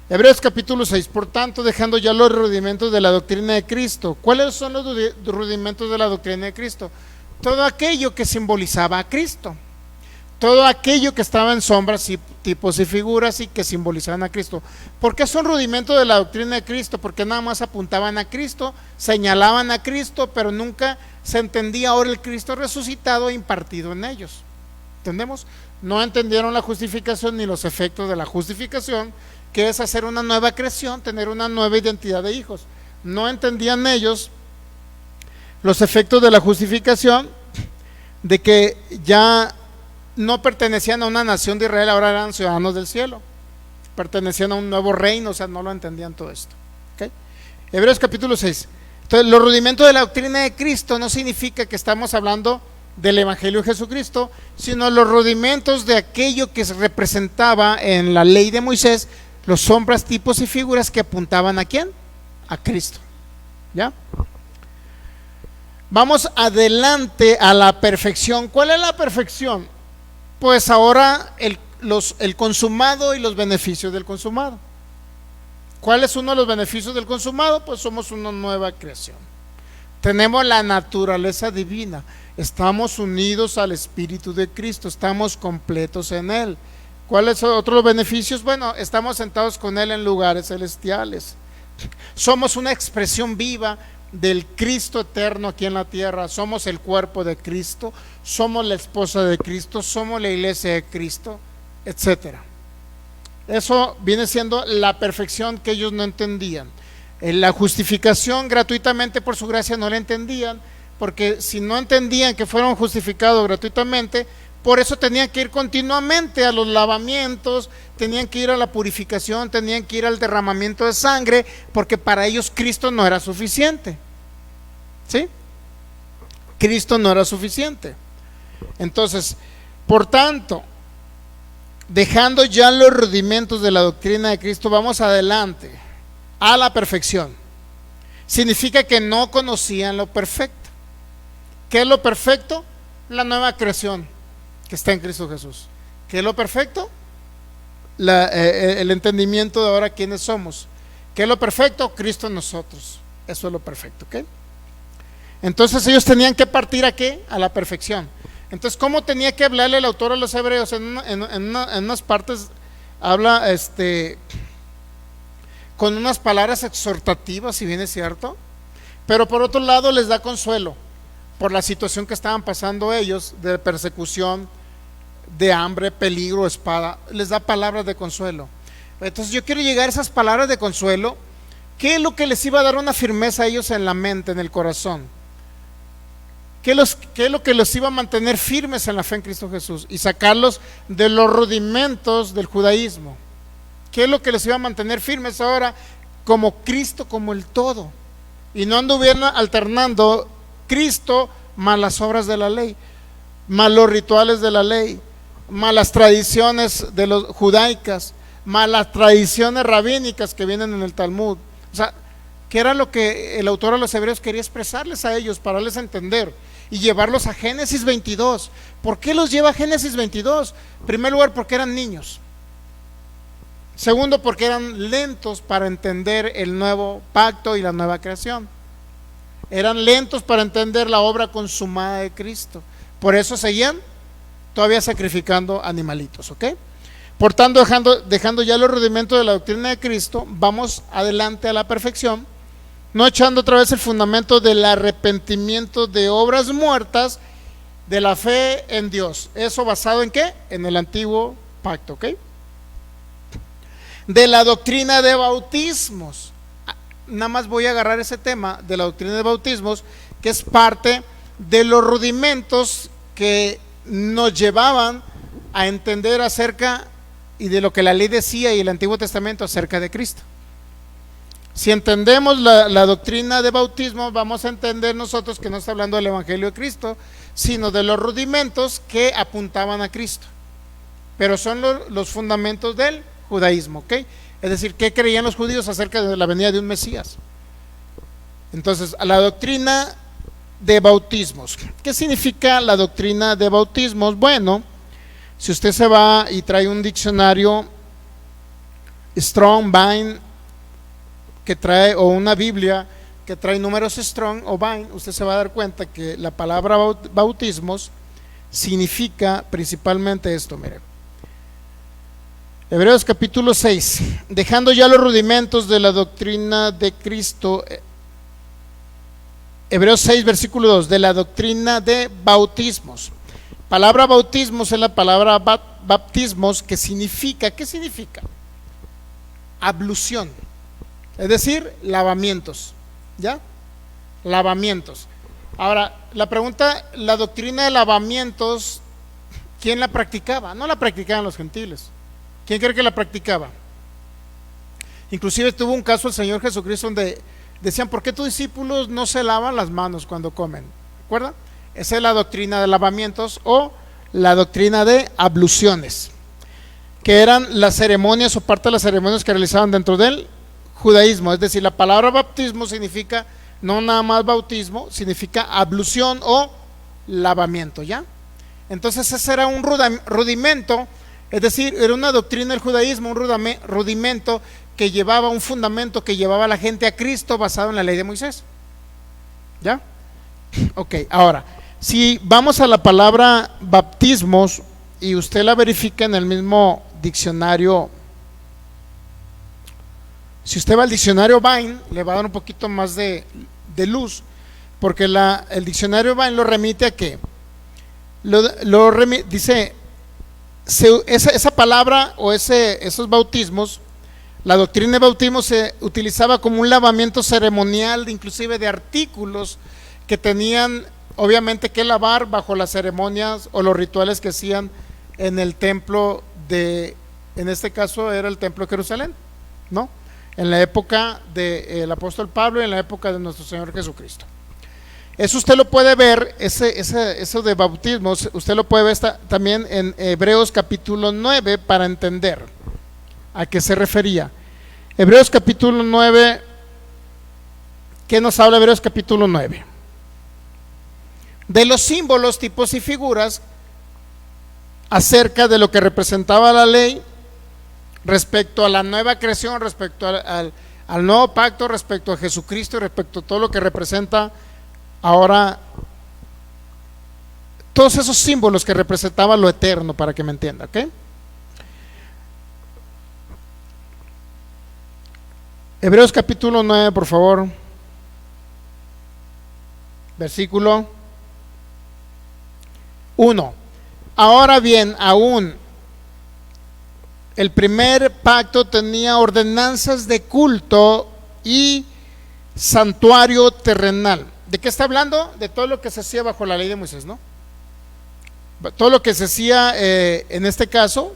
Speaker 1: Hebreos capítulo 6, por tanto, dejando ya los rudimentos de la doctrina de Cristo. ¿Cuáles son los rudimentos de la doctrina de Cristo? Todo aquello que simbolizaba a Cristo, todo aquello que estaba en sombras y tipos y figuras y que simbolizaban a Cristo. ¿Por qué son rudimentos de la doctrina de Cristo? Porque nada más apuntaban a Cristo, señalaban a Cristo, pero nunca se entendía ahora el Cristo resucitado e impartido en ellos. ¿Entendemos? No entendieron la justificación ni los efectos de la justificación, que es hacer una nueva creación, tener una nueva identidad de hijos. No entendían ellos los efectos de la justificación, de que ya no pertenecían a una nación de Israel, ahora eran ciudadanos del cielo, pertenecían a un nuevo reino, o sea, no lo entendían todo esto. ¿Okay? Hebreos capítulo 6. Entonces, los rudimentos de la doctrina de Cristo no significa que estamos hablando del Evangelio de Jesucristo, sino los rudimentos de aquello que se representaba en la ley de Moisés, los sombras, tipos y figuras que apuntaban ¿a quién? A Cristo. ¿Ya? Vamos adelante a la perfección. ¿Cuál es la perfección? Pues ahora el consumado y los beneficios del consumado. ¿Cuál es uno de los beneficios del consumado? Pues somos una nueva creación. Tenemos la naturaleza divina. Estamos unidos al Espíritu de Cristo. Estamos completos en Él. ¿Cuáles son otros beneficios? Bueno, estamos sentados con Él en lugares celestiales. Somos una expresión viva del Cristo eterno aquí en la tierra. Somos el cuerpo de Cristo, somos la esposa de Cristo, somos la iglesia de Cristo, etcétera. Eso viene siendo la perfección que ellos no entendían. La justificación gratuitamente por su gracia no la entendían, porque si no entendían que fueron justificados gratuitamente, por eso tenían que ir continuamente a los lavamientos, tenían que ir a la purificación, tenían que ir al derramamiento de sangre, porque para ellos Cristo no era suficiente. ¿Sí? Cristo no era suficiente. Entonces, por tanto, dejando ya los rudimentos de la doctrina de Cristo, vamos adelante a la perfección. Significa que no conocían lo perfecto. ¿Qué es lo perfecto? La nueva creación que está en Cristo Jesús. ¿Qué es lo perfecto? El entendimiento de ahora quiénes somos. ¿Qué es lo perfecto? Cristo en nosotros. Eso es lo perfecto, ¿ok? Entonces ellos tenían que partir ¿a qué? A la perfección. Entonces, ¿cómo tenía que hablarle el autor a los hebreos? En unas partes habla con unas palabras exhortativas, si bien es cierto, pero por otro lado les da consuelo por la situación que estaban pasando ellos, de persecución, de hambre, peligro, espada. Les da palabras de consuelo. Entonces yo quiero llegar a esas palabras de consuelo. ¿Qué es lo que les iba a dar una firmeza a ellos en la mente, en el corazón? ¿Qué es lo que los iba a mantener firmes en la fe en Cristo Jesús y sacarlos de los rudimentos del judaísmo? ¿Qué es lo que les iba a mantener firmes ahora como Cristo, como el todo? Y no anduvieran alternando Cristo más las obras de la ley, más los rituales de la ley, más las tradiciones de los judaicas, más las tradiciones rabínicas que vienen en el Talmud. O sea, ¿qué era lo que el autor a los hebreos quería expresarles a ellos para darles a entender y llevarlos a Génesis 22? ¿Por qué los lleva a Génesis 22? En primer lugar, porque eran niños. Segundo, porque eran lentos para entender el nuevo pacto y la nueva creación. Eran lentos para entender la obra consumada de Cristo. Por eso seguían todavía sacrificando animalitos, ¿ok? Por tanto, dejando ya los rudimentos de la doctrina de Cristo, vamos adelante a la perfección, no echando otra vez el fundamento del arrepentimiento de obras muertas, de la fe en Dios. ¿Eso basado en qué? En el antiguo pacto, ¿ok? De la doctrina de bautismos. Nada más voy a agarrar ese tema de la doctrina de bautismos, que es parte de los rudimentos que nos llevaban a entender acerca y de lo que la ley decía y el Antiguo Testamento acerca de Cristo. Si entendemos la doctrina de bautismo, vamos a entender nosotros que no está hablando del Evangelio de Cristo, sino de los rudimentos que apuntaban a Cristo. Pero son los fundamentos del judaísmo, ¿ok? Es decir, ¿qué creían los judíos acerca de la venida de un Mesías? Entonces, a la doctrina de bautismos. ¿Qué significa la doctrina de bautismos? Bueno, si usted se va y trae un diccionario Strong, Vine, que trae, o una Biblia que trae números Strong o Vine, usted se va a dar cuenta que la palabra bautismos significa principalmente esto, mire. Hebreos capítulo 6, dejando ya los rudimentos de la doctrina de Cristo. Hebreos 6 versículo 2, de la doctrina de bautismos. Palabra bautismos es la palabra baptismos, que significa, ¿qué significa? Ablución, es decir, lavamientos, ¿ya? Lavamientos. Ahora, la pregunta, la doctrina de lavamientos, ¿quién la practicaba? No la practicaban los gentiles. ¿Quién cree que la practicaba? Inclusive tuvo un caso el Señor Jesucristo donde decían, ¿por qué tus discípulos no se lavan las manos cuando comen? ¿Recuerdan? Esa es la doctrina de lavamientos o la doctrina de abluciones, que eran las ceremonias o parte de las ceremonias que realizaban dentro del judaísmo. Es decir, la palabra bautismo significa no nada más bautismo, significa ablución o lavamiento, ¿ya? Entonces ese era un rudimento, es decir, era una doctrina del judaísmo, un rudimento que llevaba un fundamento que llevaba a la gente a Cristo basado en la ley de Moisés, ¿ya? Ok, ahora, si vamos a la palabra baptismos y usted la verifica en el mismo diccionario, si usted va al diccionario Vine, le va a dar un poquito más de luz, porque el diccionario Vine lo remite a qué, dice, esa palabra o esos bautismos, la doctrina de bautismo se utilizaba como un lavamiento ceremonial, inclusive de artículos que tenían obviamente que lavar bajo las ceremonias o los rituales que hacían en el templo en este caso era el templo de Jerusalén, ¿no? En la época del apóstol Pablo y en la época de nuestro Señor Jesucristo. Eso usted lo puede ver, eso de bautismos, usted lo puede ver también en Hebreos capítulo 9 para entender a qué se refería. Hebreos capítulo 9, ¿qué nos habla Hebreos capítulo 9? De los símbolos, tipos y figuras acerca de lo que representaba la ley respecto a la nueva creación, respecto al nuevo pacto, respecto a Jesucristo y respecto a todo lo que representa ahora, todos esos símbolos que representaban lo eterno, para que me entienda, ¿ok? Hebreos capítulo 9, por favor, versículo 1. Ahora bien, aún el primer pacto tenía ordenanzas de culto y santuario terrenal. ¿De qué está hablando? De todo lo que se hacía bajo la ley de Moisés, ¿no? Todo lo que se hacía en este caso,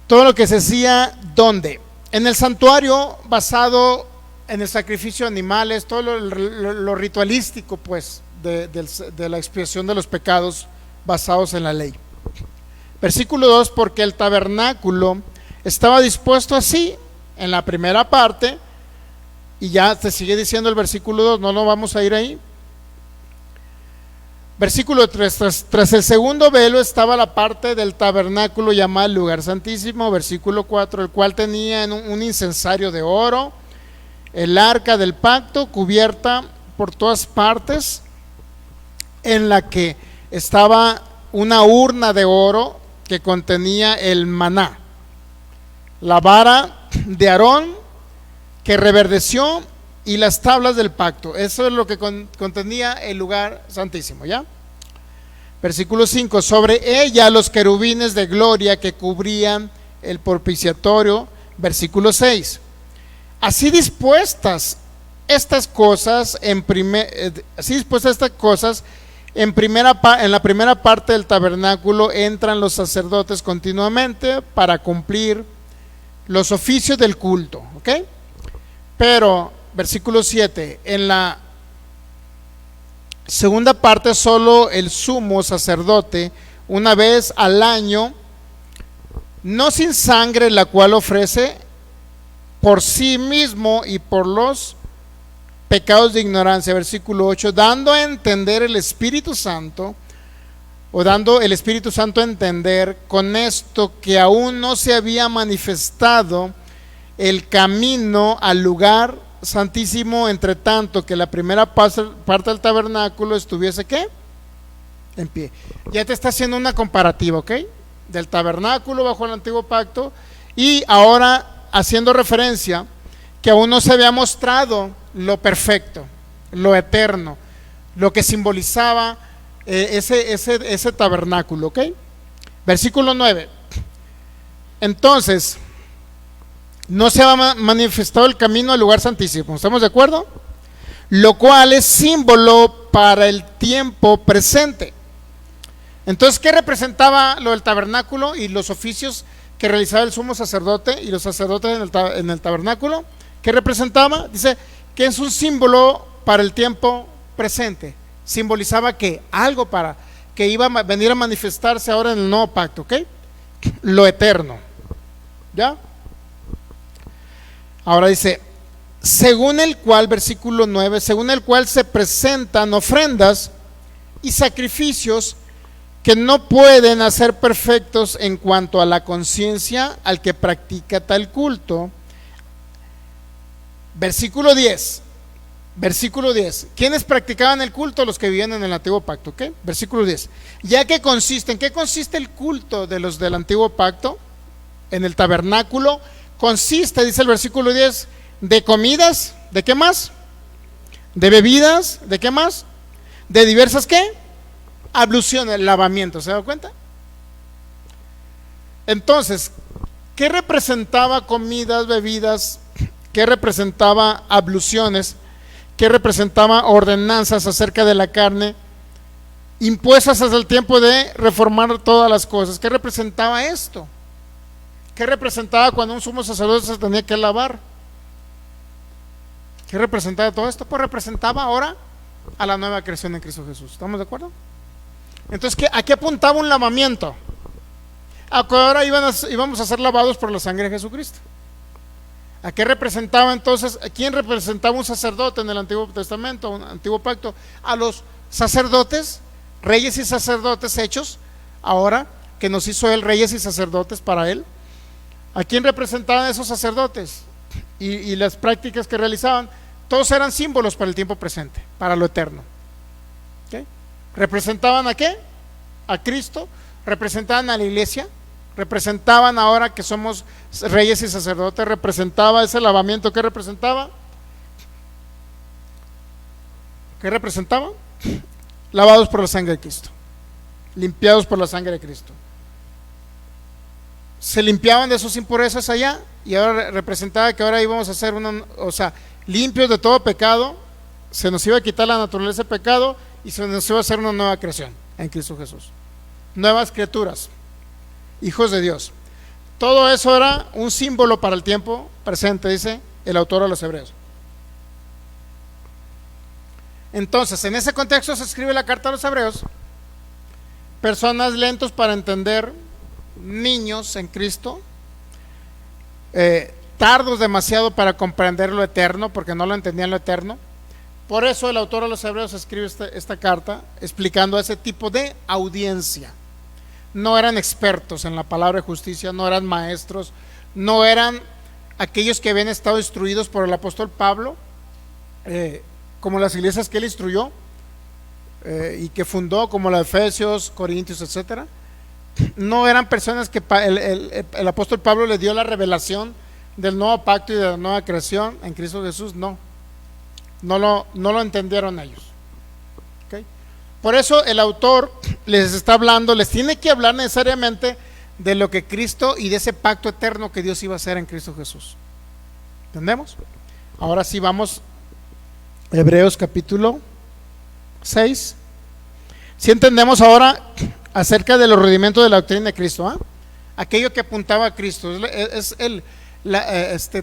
Speaker 1: todo lo que se hacía, ¿dónde? En el santuario basado en el sacrificio de animales, todo lo ritualístico, pues, de la expiación de los pecados basados en la ley. Versículo 2, porque el tabernáculo estaba dispuesto así en la primera parte, y ya te sigue diciendo el versículo 2, no lo vamos a ir ahí. Versículo 3, tras el segundo velo estaba la parte del tabernáculo llamada el lugar santísimo. Versículo 4, el cual tenía un incensario de oro, el arca del pacto cubierta por todas partes, en la que estaba una urna de oro que contenía el maná, la vara de Aarón que reverdeció y las tablas del pacto. Eso es lo que contenía el lugar santísimo, ¿ya? Versículo 5, sobre ella los querubines de gloria que cubrían el propiciatorio. Versículo 6, así dispuestas estas cosas en la primera parte del tabernáculo entran los sacerdotes continuamente para cumplir los oficios del culto, ¿ok? Pero versículo 7, en la segunda parte solo el sumo sacerdote una vez al año, no sin sangre, la cual ofrece por sí mismo y por los pecados de ignorancia. Versículo 8, dando el Espíritu Santo a entender con esto que aún no se había manifestado el camino al lugar santísimo, entre tanto que la primera parte del tabernáculo estuviese ¿qué? En pie. Ya te está haciendo una comparativa, ¿ok? Del tabernáculo bajo el antiguo pacto y ahora haciendo referencia que aún no se había mostrado lo perfecto, lo eterno, lo que simbolizaba ese tabernáculo, ¿ok? Versículo 9. Entonces, no se ha manifestado el camino al lugar santísimo, ¿estamos de acuerdo? Lo cual es símbolo para el tiempo presente. Entonces, ¿qué representaba lo del tabernáculo y los oficios que realizaba el sumo sacerdote y los sacerdotes en el tabernáculo? ¿Qué representaba? Dice que es un símbolo para el tiempo presente. Simbolizaba que algo para que iba a venir a manifestarse ahora en el nuevo pacto, ¿ok? Lo eterno, ¿ya? Ahora dice, según el cual, versículo 9, según el cual se presentan ofrendas y sacrificios que no pueden hacer perfectos en cuanto a la conciencia al que practica tal culto. Versículo 10. ¿Quiénes practicaban el culto? Los que vivían en el antiguo pacto, ¿ok? Versículo 10. ¿En qué consiste el culto de los del antiguo pacto? En el tabernáculo consiste, dice el versículo 10, de comidas, ¿de qué más? De bebidas, ¿de qué más? De diversas ¿qué? Abluciones, lavamientos, ¿se da cuenta? Entonces, ¿qué representaba comidas, bebidas? ¿Qué representaba abluciones? ¿Qué representaba ordenanzas acerca de la carne impuestas hasta el tiempo de reformar todas las cosas? ¿Qué representaba esto? ¿Qué representaba cuando un sumo sacerdote se tenía que lavar? ¿Qué representaba todo esto? Pues representaba ahora a la nueva creación en Cristo Jesús. ¿Estamos de acuerdo? Entonces, ¿a qué apuntaba un lavamiento? A que ahora íbamos a ser lavados por la sangre de Jesucristo. ¿A qué representaba entonces? ¿A quién representaba un sacerdote en el Antiguo Testamento, un Antiguo Pacto? A los sacerdotes, reyes y sacerdotes hechos, ahora que nos hizo Él reyes y sacerdotes para Él. ¿A quién representaban esos sacerdotes? Y las prácticas que realizaban, todos eran símbolos para el tiempo presente, para lo eterno. ¿Okay? ¿Representaban a qué? A Cristo, representaban a la iglesia, representaban ahora que somos reyes y sacerdotes, representaba ese lavamiento. ¿Qué representaba? ¿Qué representaba? Lavados por la sangre de Cristo, limpiados por la sangre de Cristo. Se limpiaban de sus impurezas allá y ahora representaba que ahora íbamos a ser limpios de todo pecado, se nos iba a quitar la naturaleza de pecado y se nos iba a hacer una nueva creación en Cristo Jesús, nuevas criaturas, hijos de Dios. Todo eso era un símbolo para el tiempo presente, dice el autor a los Hebreos. Entonces, en ese contexto se escribe la carta a los Hebreos. Personas lentos para entender, niños en Cristo, tardos demasiado para comprender lo eterno, porque no lo entendían lo eterno, Por eso el autor a los Hebreos escribe esta carta explicando ese tipo de audiencia. No eran expertos en la palabra de justicia, no eran maestros, no eran aquellos que habían estado instruidos por el apóstol Pablo, como las iglesias que él instruyó y que fundó, como la de Efesios, Corintios, etcétera. No eran personas que el apóstol Pablo le dio la revelación del nuevo pacto y de la nueva creación en Cristo Jesús. No lo entendieron ellos. ¿Okay? Por eso el autor les está hablando, les tiene que hablar necesariamente de lo que Cristo y de ese pacto eterno que Dios iba a hacer en Cristo Jesús. ¿Entendemos? Ahora sí vamos a Hebreos capítulo 6. Si entendemos ahora acerca de los rudimentos de la doctrina de Cristo, aquello que apuntaba a Cristo,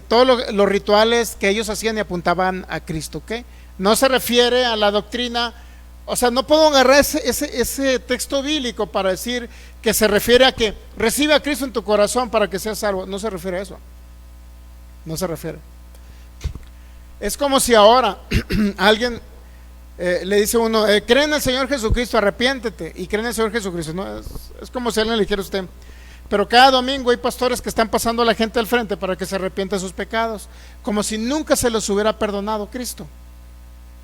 Speaker 1: todos los rituales que ellos hacían y apuntaban a Cristo, ¿okay? No se refiere a la doctrina, o sea, no puedo agarrar ese texto bíblico para decir que se refiere a que recibe a Cristo en tu corazón para que seas salvo. No se refiere a eso, no se refiere. Es como si ahora alguien le dice a uno, cree en el Señor Jesucristo, arrepiéntete y cree en el Señor Jesucristo, ¿no? Es como si alguien le dijera a usted, pero cada domingo hay pastores que están pasando a la gente al frente para que se arrepienta de sus pecados, como si nunca se los hubiera perdonado Cristo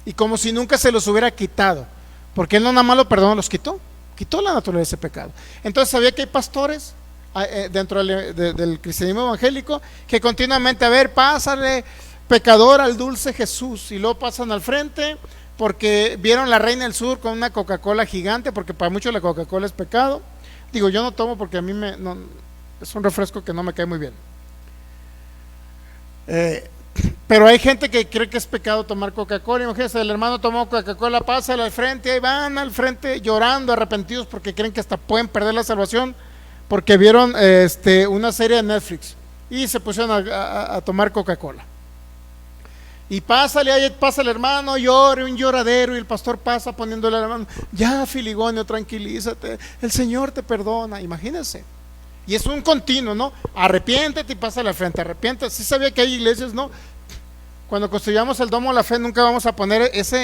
Speaker 1: y como si nunca se los hubiera quitado, porque Él no nada más lo perdonó, los quitó la naturaleza de pecado. Entonces sabía que hay pastores dentro del cristianismo evangélico que continuamente, a ver, pásale pecador al dulce Jesús, y luego pasan al frente porque vieron La Reina del Sur con una Coca-Cola gigante, porque para muchos la Coca-Cola es pecado. Digo, yo no tomo porque a mí es un refresco que no me cae muy bien. Pero hay gente que cree que es pecado tomar Coca-Cola. Imagínense, el hermano tomó Coca-Cola, pásale al frente, ahí van al frente llorando, arrepentidos, porque creen que hasta pueden perder la salvación, porque vieron una serie de Netflix y se pusieron a tomar Coca-Cola. Y ahí pasa el hermano, llore, un lloradero, y el pastor pasa poniéndole a la mano, ya Filigonio, tranquilízate, el Señor te perdona. Imagínense. Y es un continuo, ¿no? Arrepiéntete y pásale al frente, arrepiéntete. Sí sabía que hay iglesias, ¿no? Cuando construyamos el domo de la fe nunca vamos a poner es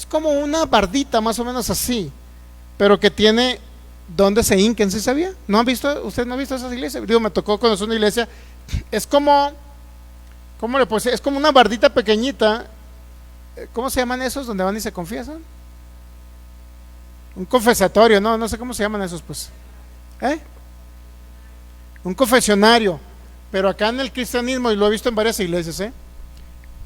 Speaker 1: como una bardita más o menos así, pero que tiene donde se hinquen, ¿sí sabía? ¿No han visto? ¿Usted no ha visto esas iglesias? Digo, me tocó conocer una iglesia, es como, ¿cómo le puedo decir? Es como una bardita pequeñita. ¿Cómo se llaman esos donde van y se confiesan? Un confesatorio, no sé cómo se llaman esos, pues. Un confesionario. Pero acá en el cristianismo, y lo he visto en varias iglesias,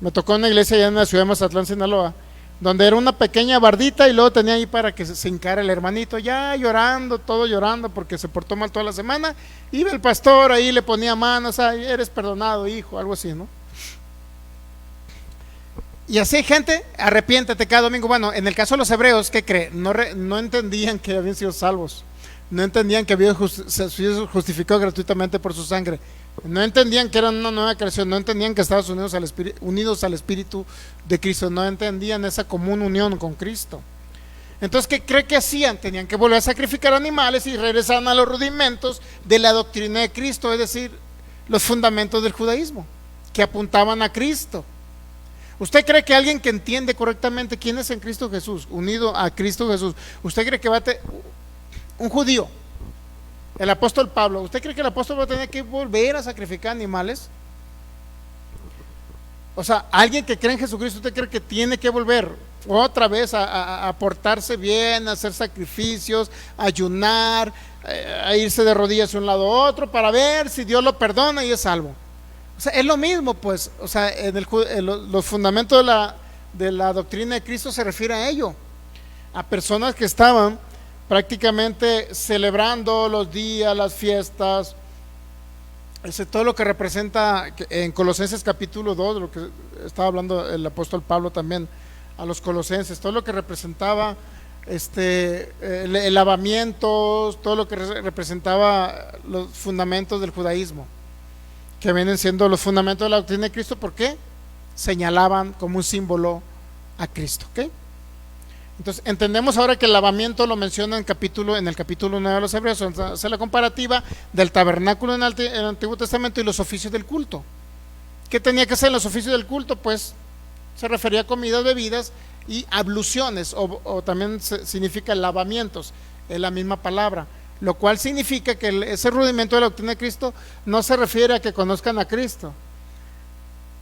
Speaker 1: me tocó una iglesia allá en la ciudad de Mazatlán, Sinaloa, donde era una pequeña bardita y luego tenía ahí para que se hincara el hermanito, ya llorando, todo llorando porque se portó mal toda la semana. Iba el pastor ahí, le ponía manos, eres perdonado, hijo, algo así, ¿no? Y así, gente, arrepiéntete cada domingo. Bueno, en el caso de los hebreos, ¿qué cree? No entendían que habían sido salvos, no entendían que habían sido justificados gratuitamente por su sangre, no entendían que eran una nueva creación, no entendían que estaban unidos al Espíritu de Cristo, no entendían esa común unión con Cristo. Entonces, ¿qué cree que hacían? Tenían que volver a sacrificar animales y regresaban a los rudimentos de la doctrina de Cristo, es decir, los fundamentos del judaísmo, que apuntaban a Cristo. ¿Usted cree que alguien que entiende correctamente quién es en Cristo Jesús, unido a Cristo Jesús, usted cree que un judío, el apóstol Pablo, ¿usted cree que el apóstol va a tener que volver a sacrificar animales? O sea, alguien que cree en Jesucristo, ¿usted cree que tiene que volver otra vez a portarse bien, a hacer sacrificios, a ayunar, a irse de rodillas de un lado a otro para ver si Dios lo perdona y es salvo? O sea, es lo mismo, pues. O sea, los fundamentos de la doctrina de Cristo se refiere a ello, a personas que estaban prácticamente celebrando los días, las fiestas, todo lo que representa en Colosenses capítulo 2, lo que estaba hablando el apóstol Pablo también a los colosenses, todo lo que representaba el lavamiento, todo lo que representaba los fundamentos del judaísmo, que vienen siendo los fundamentos de la doctrina de Cristo, porque señalaban como un símbolo a Cristo, ¿ok? Entonces entendemos ahora que el lavamiento lo menciona en el capítulo 9 de los Hebreos, hace la comparativa del tabernáculo en el Antiguo Testamento y los oficios del culto. ¿Qué tenía que hacer en los oficios del culto? Pues se refería a comidas, bebidas y abluciones, o también significa lavamientos, es la misma palabra, lo cual significa que ese rudimento de la doctrina de Cristo no se refiere a que conozcan a Cristo,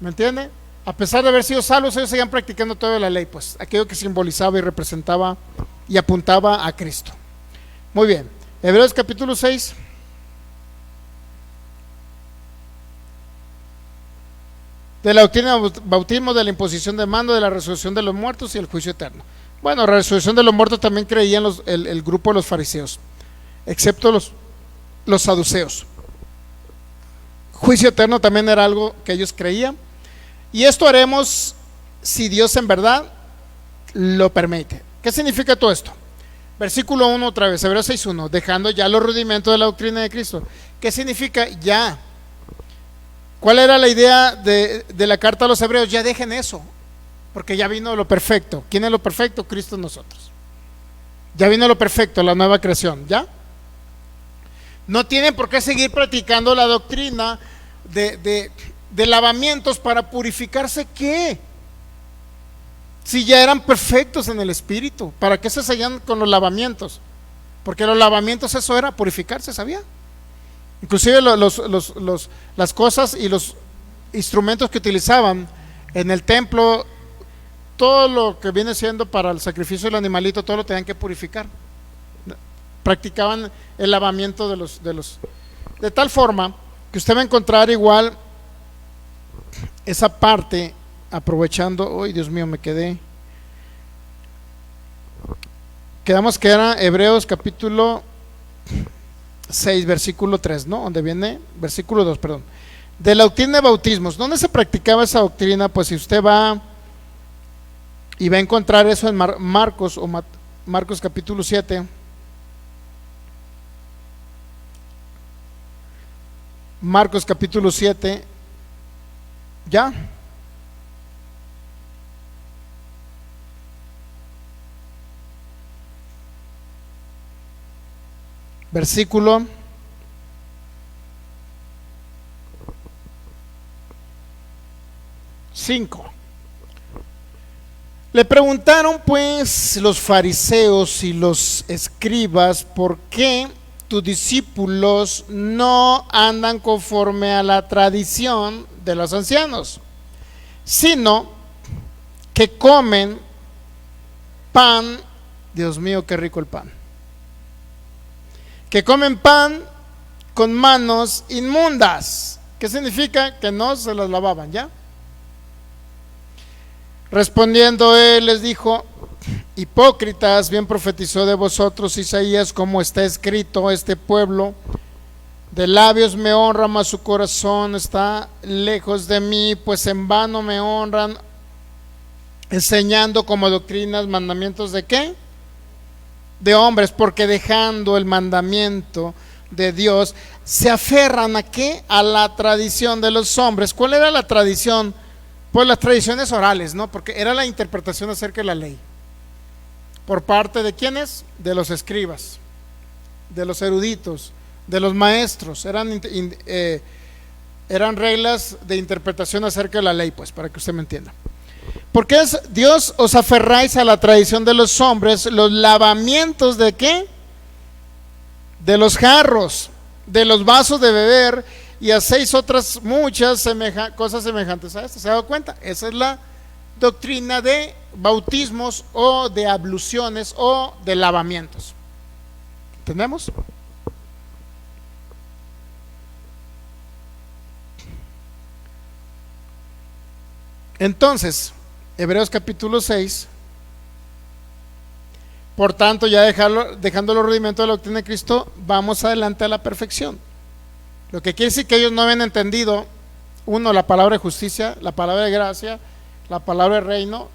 Speaker 1: ¿me entiende? A pesar de haber sido salvos, ellos seguían practicando toda la ley, pues aquello que simbolizaba y representaba y apuntaba a Cristo. Muy bien, Hebreos capítulo 6. De la doctrina del bautismo, de la imposición de mando, de la resurrección de los muertos y el juicio eterno. Bueno, la resurrección de los muertos también creían el grupo de los fariseos, excepto los saduceos. Juicio eterno también era algo que ellos creían. Y esto haremos si Dios en verdad lo permite. ¿Qué significa todo esto? Versículo 1 otra vez, Hebreos 6:1, dejando ya los rudimentos de la doctrina de Cristo. ¿Qué significa ya? ¿Cuál era la idea de la carta a los hebreos? Ya dejen eso, porque ya vino lo perfecto. ¿Quién es lo perfecto? Cristo en nosotros. Ya vino lo perfecto, la nueva creación, ¿ya? No tienen por qué seguir practicando la doctrina de lavamientos para purificarse. ¿Qué? Si ya eran perfectos en el Espíritu, ¿para qué se seguían con los lavamientos? Porque los lavamientos, eso era purificarse, ¿sabía? Inclusive las cosas y los instrumentos que utilizaban en el templo, todo lo que viene siendo para el sacrificio del animalito, todo lo tenían que purificar. Practicaban el lavamiento de tal forma que usted va a encontrar igual esa parte, aprovechando. ¡Ay, Dios mío, me quedamos que era Hebreos capítulo 6, versículo 3, ¿no? Donde viene, versículo 2, perdón. De la doctrina de bautismos. ¿Dónde se practicaba esa doctrina? Pues si usted va y va a encontrar eso en Marcos capítulo 7. Marcos capítulo 7. ¿Ya? Versículo 5. Le preguntaron pues los fariseos y los escribas, ¿por qué tus discípulos no andan conforme a la tradición de los ancianos, sino que comen pan? Dios mío, qué rico el pan. Que comen pan con manos inmundas. ¿Qué significa? Que no se las lavaban, ¿ya? Respondiendo él les dijo: hipócritas, bien profetizó de vosotros Isaías, como está escrito: este pueblo de labios me honra, mas su corazón está lejos de mí, pues en vano me honran, enseñando como doctrinas mandamientos de ¿qué? De hombres, porque dejando el mandamiento de Dios se aferran a ¿qué? A la tradición de los hombres. ¿Cuál era la tradición? Pues las tradiciones orales, ¿no? Porque era la interpretación acerca de la ley. ¿Por parte de quiénes? De los escribas, de los eruditos, de los maestros. Eran reglas de interpretación acerca de la ley, pues, para que usted me entienda. ¿Por qué Dios os aferráis a la tradición de los hombres, los lavamientos de qué? De los jarros, de los vasos de beber, y hacéis otras muchas cosas semejantes a esto? ¿Se ha dado cuenta? Esa es la doctrina de bautismos o de abluciones o de lavamientos. ¿Entendemos? Entonces, Hebreos capítulo 6. Por tanto, ya dejando los rudimentos de la doctrina de Cristo, vamos adelante a la perfección. Lo que quiere decir que ellos no habían entendido, uno, la palabra de justicia, la palabra de gracia, la palabra de reino,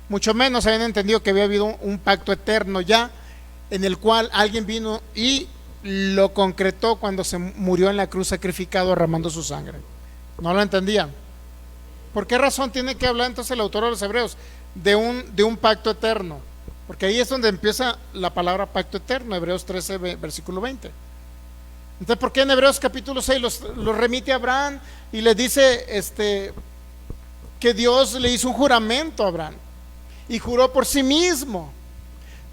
Speaker 1: mucho menos habían entendido que había habido un pacto eterno ya, en el cual alguien vino y lo concretó cuando se murió en la cruz sacrificado, derramando su sangre. No lo entendían. ¿Por qué razón tiene que hablar entonces el autor de los Hebreos de un pacto eterno? Porque ahí es donde empieza la palabra pacto eterno, Hebreos 13, versículo 20. Entonces, ¿por qué en Hebreos capítulo 6 los remite a Abraham y les dice, que Dios le hizo un juramento a Abraham y juró por sí mismo.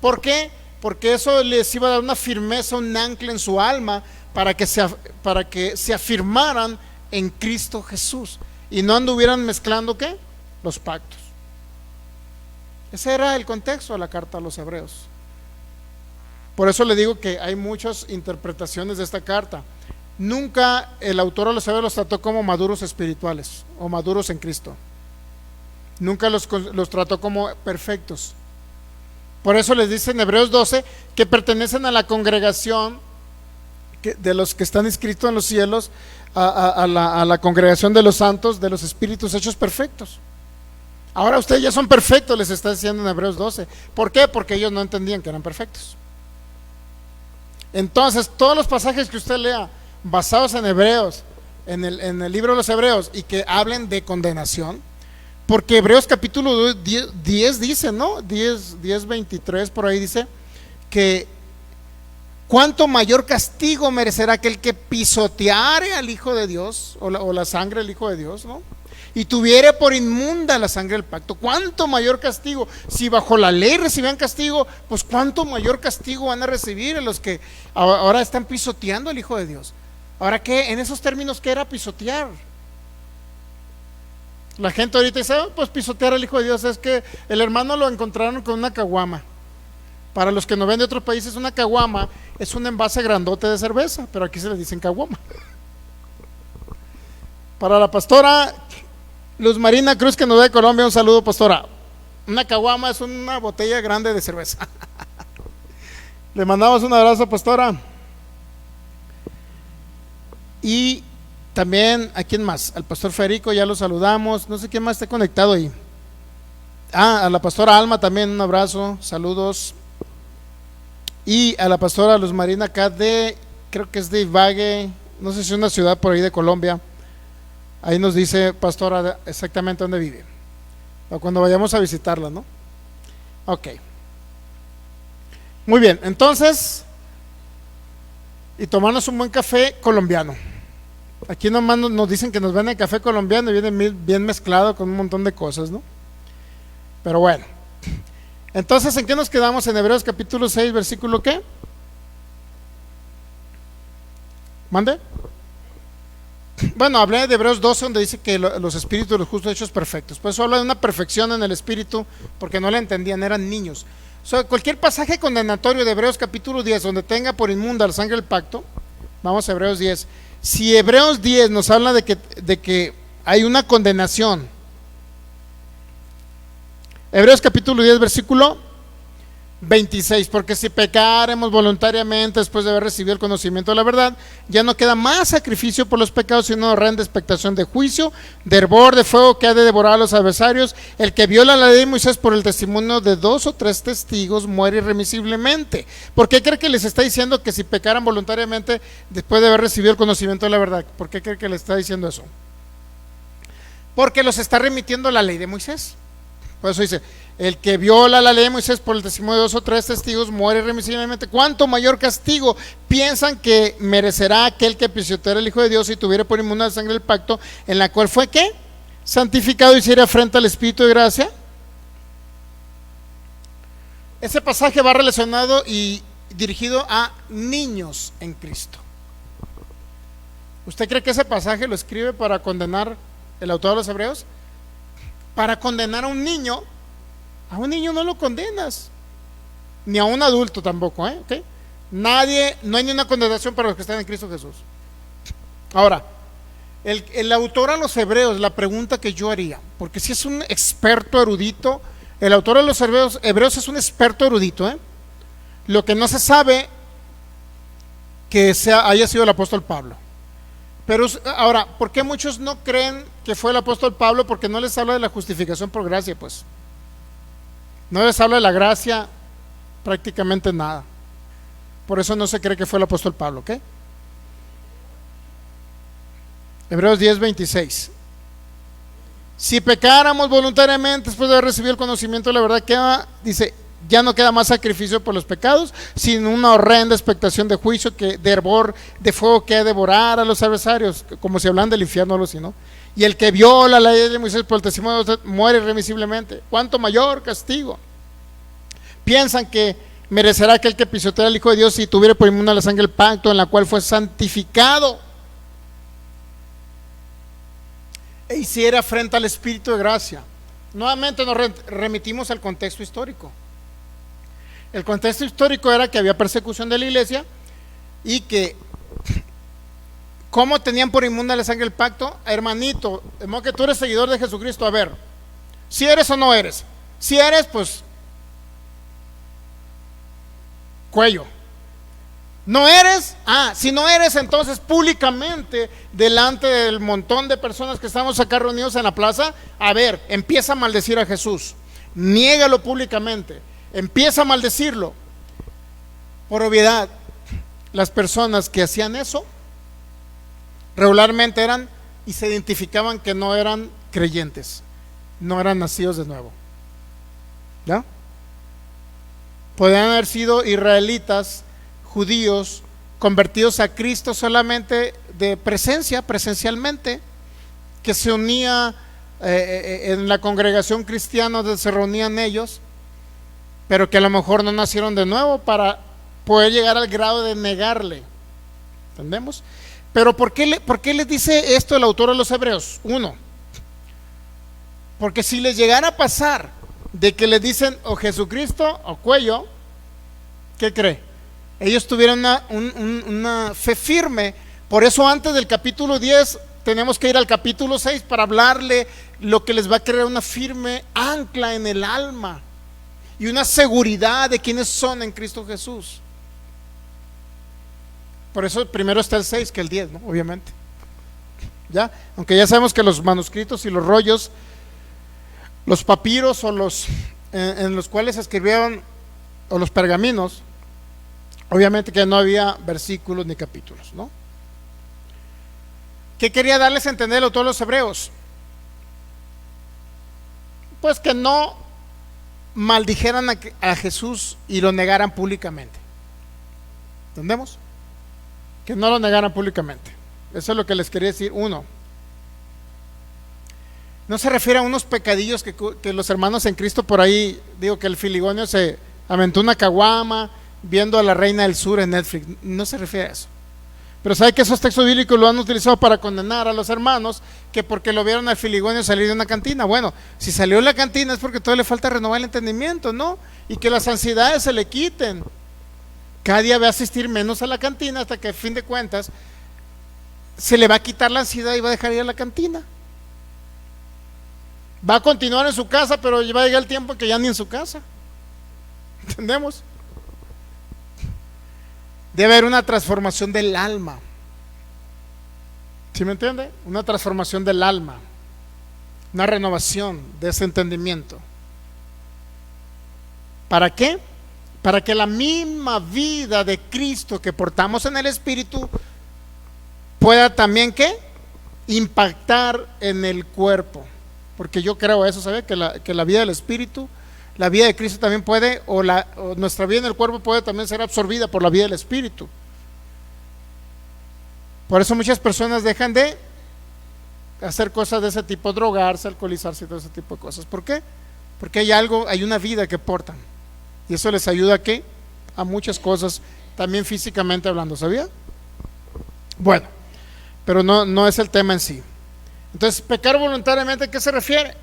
Speaker 1: ¿Por qué? Porque eso les iba a dar una firmeza, un ancla en su alma para que se afirmaran en Cristo Jesús y no anduvieran mezclando ¿qué? Los pactos. Ese era el contexto de la carta a los hebreos. Por eso le digo que hay muchas interpretaciones de esta carta. Nunca el autor a los hebreos los trató como maduros espirituales o maduros en Cristo. Nunca los trató como perfectos. Por eso les dice en Hebreos 12 que pertenecen a la congregación de los que están inscritos en los cielos, a la congregación de los santos, de los espíritus hechos perfectos. Ahora ustedes ya son perfectos, les está diciendo en Hebreos 12. ¿Por qué? Porque ellos no entendían que eran perfectos. Entonces, todos los pasajes que usted lea basados en Hebreos, en el libro de los Hebreos, y que hablen de condenación, porque Hebreos capítulo 10 dice, ¿no? 10:23 por ahí dice que cuánto mayor castigo merecerá aquel que pisoteare al Hijo de Dios o la sangre del Hijo de Dios, ¿no? Y tuviere por inmunda la sangre del pacto. Cuánto mayor castigo. Si bajo la ley recibían castigo, pues cuánto mayor castigo van a recibir los que ahora están pisoteando al Hijo de Dios. Ahora, ¿qué? En esos términos, ¿qué era pisotear? La gente ahorita dice, pues pisotear al Hijo de Dios es que el hermano lo encontraron con una caguama. Para los que no ven de otros países, una caguama es un envase grandote de cerveza, pero aquí se le dicen caguama. Para la pastora Luz Marina Cruz, que nos ve de Colombia, un saludo, pastora. Una caguama es una botella grande de cerveza. Le mandamos un abrazo, pastora. Y también, ¿a quién más? Al pastor Federico, ya lo saludamos. No sé quién más está conectado ahí. A la pastora Alma también un abrazo, saludos. Y a la pastora Luz Marina acá creo que es de Ibague, no sé si es una ciudad por ahí de Colombia. Ahí nos dice, pastora, exactamente dónde vive, o cuando vayamos a visitarla, ¿no? Ok. Muy bien, entonces, y tomarnos un buen café colombiano. Aquí nomás nos dicen que nos venden café colombiano y viene bien mezclado con un montón de cosas, ¿no? Pero bueno. Entonces, ¿en qué nos quedamos? En Hebreos capítulo 6, versículo ¿qué? ¿Mande? Bueno, hablé de Hebreos 12, donde dice que los espíritus de los justos hechos perfectos. Por eso habla de una perfección en el espíritu, porque no la entendían, eran niños. O sea, cualquier pasaje condenatorio de Hebreos capítulo 10, donde tenga por inmunda la sangre del pacto, vamos a Hebreos 10. Si Hebreos 10 nos habla de que hay una condenación, Hebreos capítulo 10, versículo 26, porque si pecaremos voluntariamente después de haber recibido el conocimiento de la verdad, ya no queda más sacrificio por los pecados, sino horrenda expectación de juicio, de hervor de fuego que ha de devorar a los adversarios. El que viola la ley de Moisés por el testimonio de 2 o 3 testigos muere irremisiblemente. ¿Por qué cree que les está diciendo que si pecaran voluntariamente después de haber recibido el conocimiento de la verdad? ¿Por qué cree que les está diciendo eso? Porque los está remitiendo a la ley de Moisés. Por eso dice, el que viola la ley de Moisés por el testimonio de 2 o 3 testigos muere irremisiblemente. ¿Cuánto mayor castigo piensan que merecerá aquel que pisoteara al Hijo de Dios y tuviera por inmunda la sangre del pacto, en la cual fue ¿qué? Santificado y hiciera frente al Espíritu de gracia? Ese pasaje va relacionado y dirigido a niños en Cristo. ¿Usted cree que ese pasaje lo escribe para condenar el autor de los Hebreos? Para condenar a un niño no lo condenas, ni a un adulto tampoco, ¿Okay? No hay ni una condenación para los que están en Cristo Jesús. Ahora, el autor a los Hebreos, la pregunta que yo haría, porque si es un experto erudito, el autor de los Hebreos es un experto erudito, Lo que no se sabe que haya sido el apóstol Pablo. Pero ahora, ¿por qué muchos no creen que fue el apóstol Pablo? Porque no les habla de la justificación por gracia, pues. No les habla de la gracia prácticamente nada. Por eso no se cree que fue el apóstol Pablo, ¿ok? Hebreos 10, 26. Si pecáramos voluntariamente después de haber recibido el conocimiento de la verdad, dice, ya no queda más sacrificio por los pecados, sino una horrenda expectación de juicio, de hervor de fuego que ha de devorar a los adversarios, como si hablan del infierno o algo así, ¿no? Y el que viola la ley de Moisés por el testimonio de Dios muere irremisiblemente. ¿Cuánto mayor castigo piensan que merecerá aquel que pisotea al Hijo de Dios si tuviera por inmunda la sangre del pacto en la cual fue santificado e hiciera frente al Espíritu de gracia? Nuevamente nos remitimos al contexto histórico. El contexto histórico era que había persecución de la iglesia y que ¿cómo tenían por inmunda la sangre del pacto? Hermanito, de modo que tú eres seguidor de Jesucristo, a ver, si eres o no eres. Si eres, pues cuello. ¿No eres? Si no eres, entonces públicamente delante del montón de personas que estamos acá reunidos en la plaza, a ver, empieza a maldecir a Jesús, niégalo públicamente, empieza a maldecirlo. Por obviedad, las personas que hacían eso regularmente eran y se identificaban que no eran creyentes, no eran nacidos de nuevo. ¿Ya? Podían haber sido israelitas, judíos, convertidos a Cristo solamente de presencialmente, que se unía en la congregación cristiana donde se reunían ellos, pero que a lo mejor no nacieron de nuevo para poder llegar al grado de negarle. ¿Entendemos? Pero ¿por qué les dice esto el autor de los Hebreos? Uno, porque si les llegara a pasar de que les dicen o Jesucristo o cuello, ¿qué cree? Ellos tuvieron una fe firme. Por eso antes del capítulo 10 tenemos que ir al capítulo 6 para hablarle lo que les va a crear una firme ancla en el alma y una seguridad de quiénes son en Cristo Jesús. Por eso primero está el 6 que el 10, ¿no? Obviamente. ¿Ya? Aunque ya sabemos que los manuscritos y los rollos, los papiros o los en los cuales se escribieron, o los pergaminos, obviamente que no había versículos ni capítulos, ¿no? ¿Qué quería darles a entender el autor de los Hebreos? Pues que no maldijeran a Jesús y lo negaran públicamente. ¿Entendemos? Que no lo negaran públicamente. Eso es lo que les quería decir. Uno, no se refiere a unos pecadillos que los hermanos en Cristo por ahí, digo que el Filigonio se aventó una caguama viendo a la Reina del Sur en Netflix. No se refiere a eso. Pero sabe que esos textos bíblicos lo han utilizado para condenar a los hermanos que porque lo vieron al Filigonio salir de una cantina. Bueno, si salió de la cantina es porque todavía le falta renovar el entendimiento, ¿no? Y que las ansiedades se le quiten. Cada día va a asistir menos a la cantina hasta que a fin de cuentas se le va a quitar la ansiedad y va a dejar ir a la cantina. Va a continuar en su casa, pero va a llegar el tiempo que ya ni en su casa. ¿Entendemos? Debe haber una transformación del alma. ¿Sí me entiende? Una transformación del alma, una renovación de ese entendimiento. ¿Para qué? Para que la misma vida de Cristo que portamos en el Espíritu pueda también ¿qué? Impactar en el cuerpo. Porque yo creo eso, ¿sabe? Que la vida del Espíritu, la vida de Cristo también puede, o nuestra vida en el cuerpo puede también ser absorbida por la vida del Espíritu. Por eso muchas personas dejan de hacer cosas de ese tipo, drogarse, alcoholizarse y todo ese tipo de cosas. ¿Por qué? Porque hay una vida que portan. Y eso les ayuda ¿a qué? A muchas cosas, también físicamente hablando, ¿sabía? Bueno, pero no es el tema en sí. Entonces, pecar voluntariamente, ¿a qué se refiere?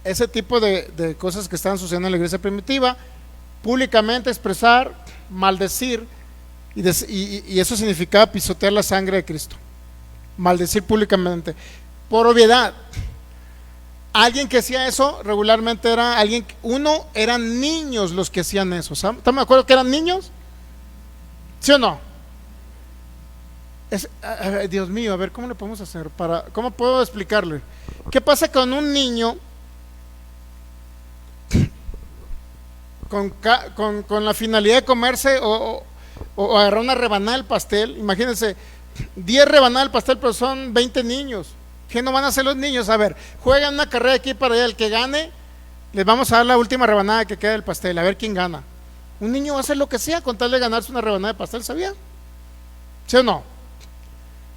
Speaker 1: Ese tipo de cosas que están sucediendo en la iglesia primitiva, públicamente expresar, maldecir, y eso significaba pisotear la sangre de Cristo, maldecir públicamente, por obviedad. Alguien que hacía eso regularmente era eran niños los que hacían eso. ¿Están de acuerdo que eran niños? ¿Sí o no? Dios mío, a ver, ¿cómo le podemos hacer? ¿Cómo puedo explicarle? ¿Qué pasa con un niño con la finalidad de comerse o agarrar una rebanada del pastel? Imagínense, 10 rebanadas del pastel, pero son 20 niños. ¿Qué no van a hacer los niños? A ver, juegan una carrera aquí para allá, el que gane, les vamos a dar la última rebanada que queda del pastel, a ver quién gana. Un niño va a hacer lo que sea con tal de ganarse una rebanada de pastel, ¿sabía? ¿Sí o no?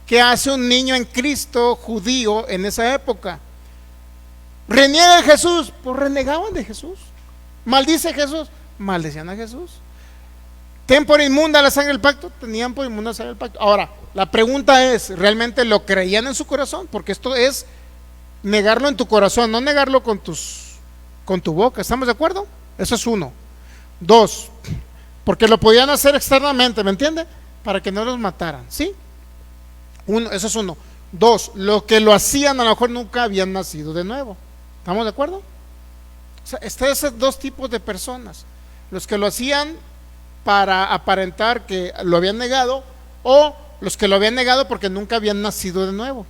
Speaker 1: ¿Qué hace un niño en Cristo judío en esa época? ¿Reniega de Jesús? Pues renegaban de Jesús. ¿Maldice a Jesús? Maldecían a Jesús. ¿Ten por inmunda la sangre del pacto? Tenían por inmunda la sangre del pacto. Ahora, la pregunta es, ¿realmente lo creían en su corazón? Porque esto es negarlo en tu corazón, no negarlo con tu boca. ¿Estamos de acuerdo? Eso es uno. Dos, porque lo podían hacer externamente, ¿me entiende? Para que no los mataran, ¿sí? Uno, eso es uno. Dos, lo que lo hacían a lo mejor nunca habían nacido de nuevo. ¿Estamos de acuerdo? O sea, esos dos tipos de personas. Los que lo hacían para aparentar que lo habían negado, o los que lo habían negado porque nunca habían nacido de nuevo.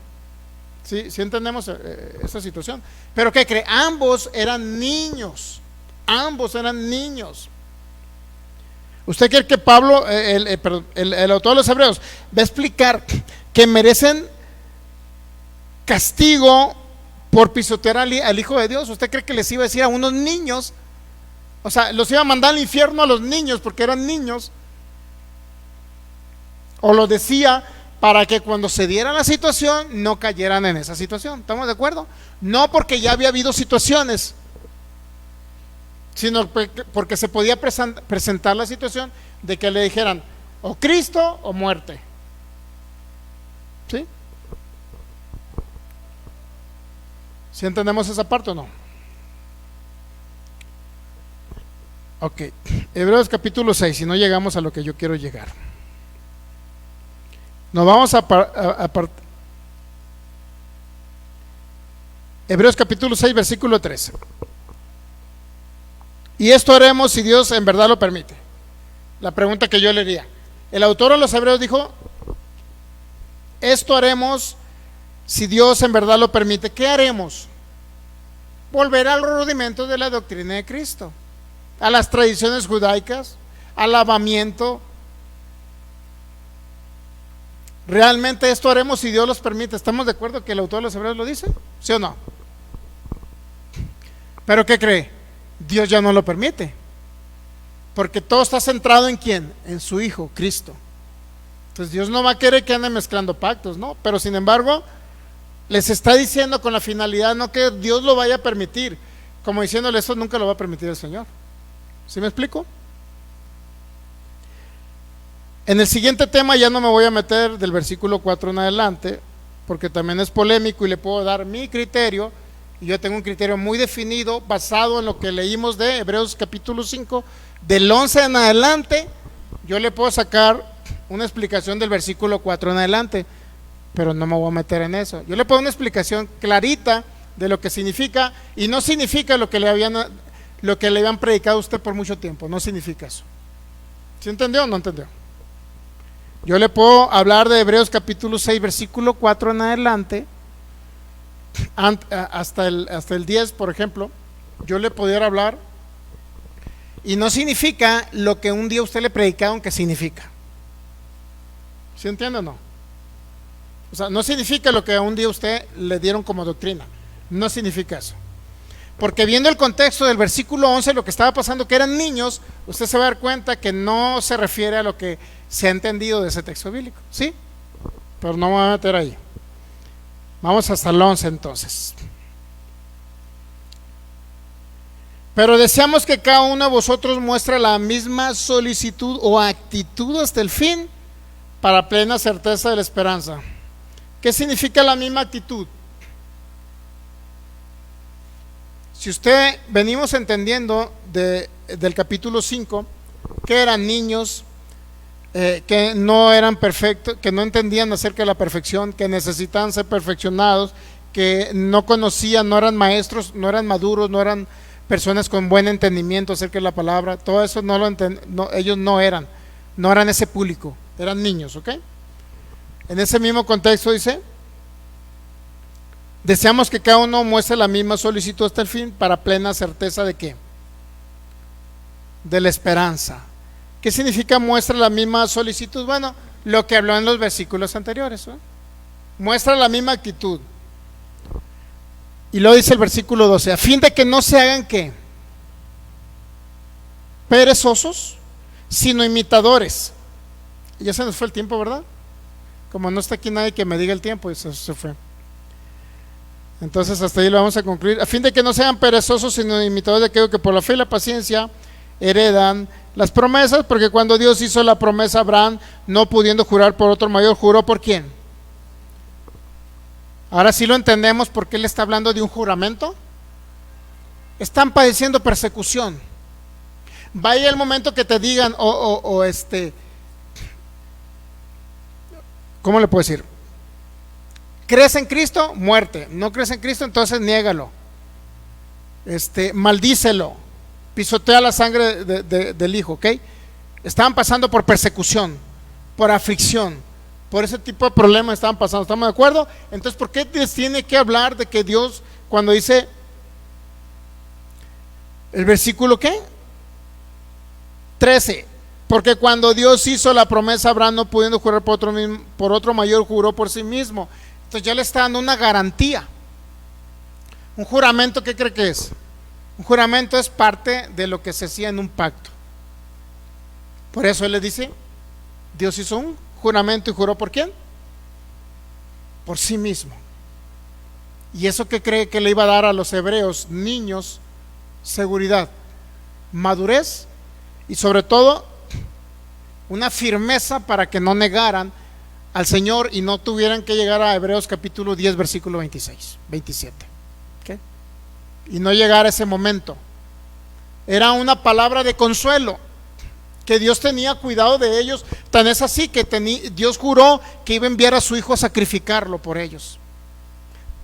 Speaker 1: ¿Sí entendemos esa situación? Pero ¿qué cree? Ambos eran niños. Ambos eran niños. ¿Usted cree que Pablo, el autor de los Hebreos, va a explicar que merecen castigo por pisotear al Hijo de Dios? ¿Usted cree que les iba a decir a unos niños? O sea, los iba a mandar al infierno a los niños porque eran niños. O lo decía para que cuando se diera la situación no cayeran en esa situación. ¿Estamos de acuerdo? No porque ya había habido situaciones, sino porque se podía presentar la situación de que le dijeran o Cristo o muerte. ¿Sí? ¿Sí entendemos esa parte o no? Ok, Hebreos capítulo 6, si no llegamos a lo que yo quiero llegar. Nos vamos a Hebreos capítulo 6, versículo 13. Y esto haremos si Dios en verdad lo permite. La pregunta que yo le haría. El autor de los Hebreos dijo, esto haremos si Dios en verdad lo permite. ¿Qué haremos? Volver a los rudimentos de la doctrina de Cristo, a las tradiciones judaicas, al lavamiento. Realmente esto haremos si Dios los permite. ¿Estamos de acuerdo que el autor de los Hebreos lo dice? ¿Sí o no? ¿Pero qué cree? Dios ya no lo permite, porque todo está centrado en ¿quién? En su Hijo, Cristo. Entonces Dios no va a querer que anden mezclando pactos, ¿no? Pero sin embargo les está diciendo con la finalidad, no que Dios lo vaya a permitir, como diciéndole, eso nunca lo va a permitir el Señor. ¿Sí me explico? En el siguiente tema ya no me voy a meter del versículo 4 en adelante, porque también es polémico y le puedo dar mi criterio, y yo tengo un criterio muy definido basado en lo que leímos de Hebreos capítulo 5, del 11 en adelante. Yo le puedo sacar una explicación del versículo 4 en adelante, pero no me voy a meter en eso. Yo le puedo dar una explicación clarita de lo que significa, y no significa lo que le habían predicado a usted por mucho tiempo, no significa eso. ¿Sí entendió o no entendió? Yo le puedo hablar de Hebreos capítulo 6, versículo 4 en adelante, hasta el 10, por ejemplo. Yo le pudiera hablar, y no significa lo que un día usted le predicaron que significa. ¿Sí entiende o no? O sea, no significa lo que un día usted le dieron como doctrina. No significa eso. Porque viendo el contexto del versículo 11, lo que estaba pasando, que eran niños, usted se va a dar cuenta que no se refiere a lo que se ha entendido de ese texto bíblico, ¿sí? Pero no me voy a meter ahí. Vamos hasta el 11 entonces. Pero deseamos que cada uno de vosotros muestre la misma solicitud o actitud hasta el fin, para plena certeza de la esperanza. ¿Qué significa la misma actitud? Si usted venimos entendiendo del capítulo 5 que eran niños, que no eran perfectos, que no entendían acerca de la perfección, que necesitaban ser perfeccionados, que no conocían, no eran maestros, no eran maduros, no eran personas con buen entendimiento acerca de la palabra, todo eso ellos no eran ese público, eran niños, ¿ok? En ese mismo contexto dice, deseamos que cada uno muestre la misma solicitud hasta el fin, para plena certeza de ¿qué? De la esperanza. ¿Qué significa muestra la misma solicitud? Bueno, lo que habló en los versículos anteriores, ¿no? Muestra la misma actitud. Y luego dice el versículo 12, a fin de que no se hagan ¿qué? Perezosos, sino imitadores. Y ya se nos fue el tiempo, ¿verdad? Como no está aquí nadie que me diga el tiempo, y se fue. Entonces hasta ahí lo vamos a concluir. A fin de que no sean perezosos, sino imitadores de aquello que por la fe y la paciencia heredan las promesas, porque cuando Dios hizo la promesa a Abraham, no pudiendo jurar por otro mayor, juró por quién. Ahora sí lo entendemos porque él está hablando de un juramento. Están padeciendo persecución. Vaya el momento que te digan, ¿cómo le puedo decir? ¿Crees en Cristo? Muerte. ¿No crees en Cristo? Entonces niégalo. Maldícelo. Pisotea la sangre del Hijo, ¿ok? Estaban pasando por persecución, por aflicción, por ese tipo de problemas estaban pasando. ¿Estamos de acuerdo? Entonces, ¿por qué les tiene que hablar de que Dios, cuando dice el versículo ¿qué? 13, porque cuando Dios hizo la promesa a Abraham, no pudiendo jurar por otro mayor, juró por sí mismo. Entonces ya le está dando una garantía. Un juramento, ¿qué cree que es? Un juramento es parte de lo que se hacía en un pacto. Por eso él le dice, Dios hizo un juramento y juró ¿por quién? Por sí mismo. ¿Y eso qué cree que le iba a dar a los hebreos? Niños, seguridad, madurez y sobre todo una firmeza para que no negaran al Señor y no tuvieran que llegar a Hebreos capítulo 10 versículo 26, 27, ¿okay? Y no llegar a ese momento. Era una palabra de consuelo, que Dios tenía cuidado de ellos. Tan es así que Dios juró que iba a enviar a su Hijo a sacrificarlo por ellos.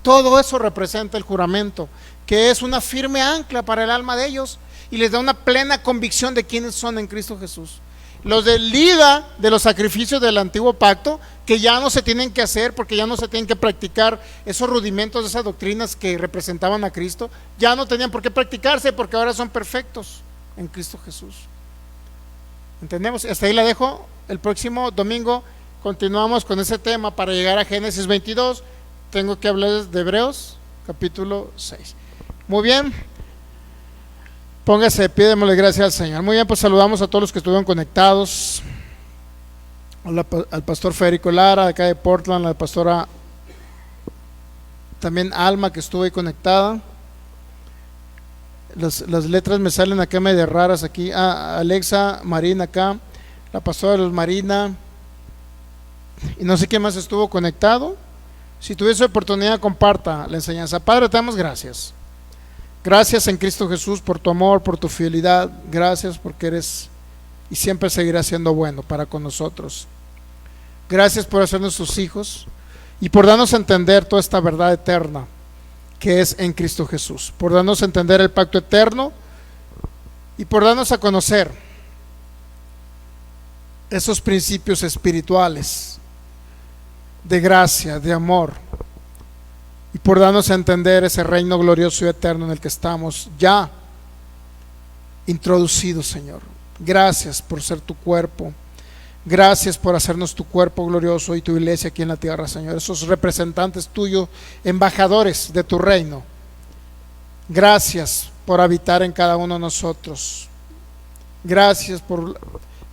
Speaker 1: Todo eso representa el juramento, que es una firme ancla para el alma de ellos y les da una plena convicción de quiénes son en Cristo Jesús. Los desliga de los sacrificios del antiguo pacto, que ya no se tienen que hacer porque ya no se tienen que practicar esos rudimentos de esas doctrinas que representaban a Cristo. Ya no tenían por qué practicarse porque ahora son perfectos en Cristo Jesús. ¿Entendemos? Hasta ahí la dejo. El próximo domingo continuamos con ese tema para llegar a Génesis 22. Tengo que hablar de Hebreos capítulo 6. Muy bien. Póngase de pie, démosle gracias al Señor. Muy bien, pues saludamos a todos los que estuvieron conectados. Al pastor Federico Lara, de acá de Portland, a la pastora también Alma, que estuvo ahí conectada. Las letras me salen acá medio raras aquí. Alexa Marina acá, la pastora Luz Marina, y no sé quién más estuvo conectado. Si tuviese oportunidad, comparta la enseñanza. Padre, te damos gracias. Gracias en Cristo Jesús por tu amor, por tu fidelidad. Gracias porque eres y siempre seguirás siendo bueno para con nosotros. Gracias por hacernos tus hijos y por darnos a entender toda esta verdad eterna que es en Cristo Jesús, por darnos a entender el pacto eterno y por darnos a conocer esos principios espirituales de gracia, de amor, y por darnos a entender ese reino glorioso y eterno en el que estamos ya introducidos, Señor. Gracias por ser tu cuerpo. Gracias por hacernos tu cuerpo glorioso y tu iglesia aquí en la tierra, Señor. Esos representantes tuyos, embajadores de tu reino. Gracias por habitar en cada uno de nosotros. Gracias por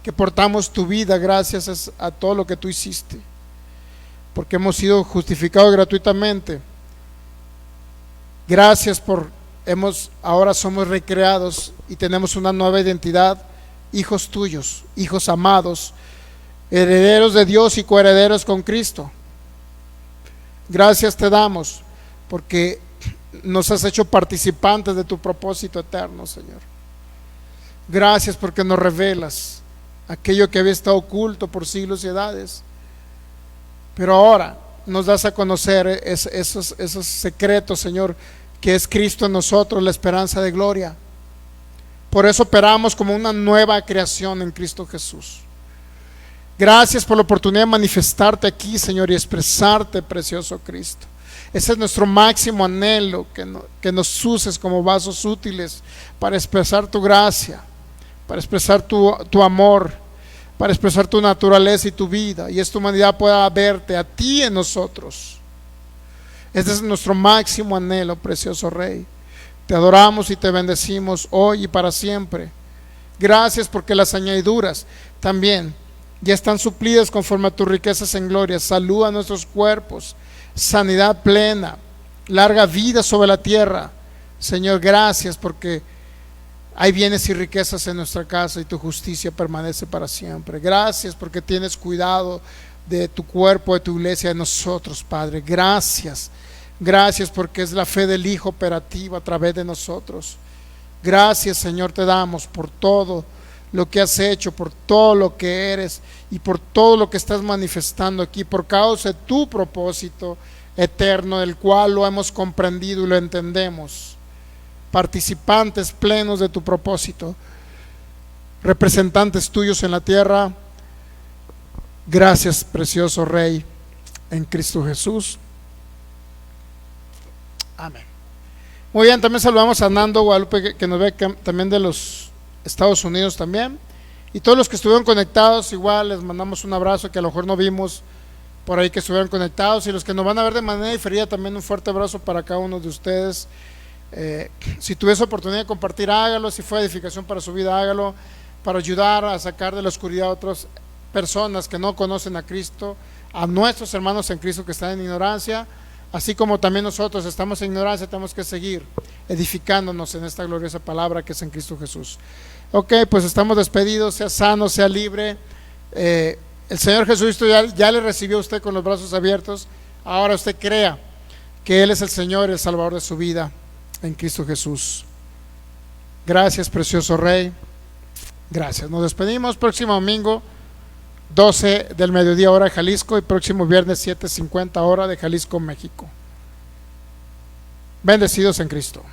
Speaker 1: que portamos tu vida. Gracias a todo lo que tú hiciste. Porque hemos sido justificados gratuitamente. Gracias ahora somos recreados y tenemos una nueva identidad, hijos tuyos, hijos amados, herederos de Dios y coherederos con Cristo. Gracias te damos porque nos has hecho participantes de tu propósito eterno, Señor. Gracias porque nos revelas aquello que había estado oculto por siglos y edades, pero ahora nos das a conocer esos secretos, Señor, que es Cristo en nosotros, la esperanza de gloria. Por eso operamos como una nueva creación en Cristo Jesús. Gracias por la oportunidad de manifestarte aquí, Señor, y expresarte, precioso Cristo. Ese es nuestro máximo anhelo, que nos uses como vasos útiles para expresar tu gracia, para expresar tu amor, para expresar tu naturaleza y tu vida, y esta humanidad pueda verte a ti en nosotros. Este es nuestro máximo anhelo, precioso Rey. Te adoramos y te bendecimos hoy y para siempre. Gracias porque las añadiduras también ya están suplidas conforme a tus riquezas en gloria. Salud a nuestros cuerpos, sanidad plena, larga vida sobre la tierra. Señor, gracias porque hay bienes y riquezas en nuestra casa y tu justicia permanece para siempre. Gracias porque tienes cuidado de tu cuerpo, de tu iglesia, de nosotros, Padre. Gracias. Gracias porque es la fe del Hijo operativa a través de nosotros. Gracias, Señor, te damos por todo lo que has hecho, por todo lo que eres y por todo lo que estás manifestando aquí, por causa de tu propósito eterno, del cual lo hemos comprendido y lo entendemos. Participantes plenos de tu propósito, representantes tuyos en la tierra. Gracias, precioso Rey, en Cristo Jesús. Amén. Muy bien, también saludamos a Nando Guadalupe, que nos ve también de los Estados Unidos también. Y todos los que estuvieron conectados, igual les mandamos un abrazo, que a lo mejor no vimos por ahí que estuvieron conectados. Y los que nos van a ver de manera diferida, también un fuerte abrazo para cada uno de ustedes. Si tuviese oportunidad de compartir, hágalo. Si fue edificación para su vida, hágalo, para ayudar a sacar de la oscuridad a otras personas que no conocen a Cristo, a nuestros hermanos en Cristo que están en ignorancia. Así como también nosotros estamos en ignorancia, tenemos que seguir edificándonos en esta gloriosa palabra que es en Cristo Jesús. Ok, pues estamos despedidos. Sea sano, sea libre. El Señor Jesucristo ya le recibió a usted con los brazos abiertos. Ahora usted crea que Él es el Señor y el Salvador de su vida en Cristo Jesús. Gracias, precioso Rey. Gracias. Nos despedimos. Próximo domingo 12 del mediodía, hora de Jalisco, y próximo viernes 7:50 hora de Jalisco, México. Bendecidos en Cristo.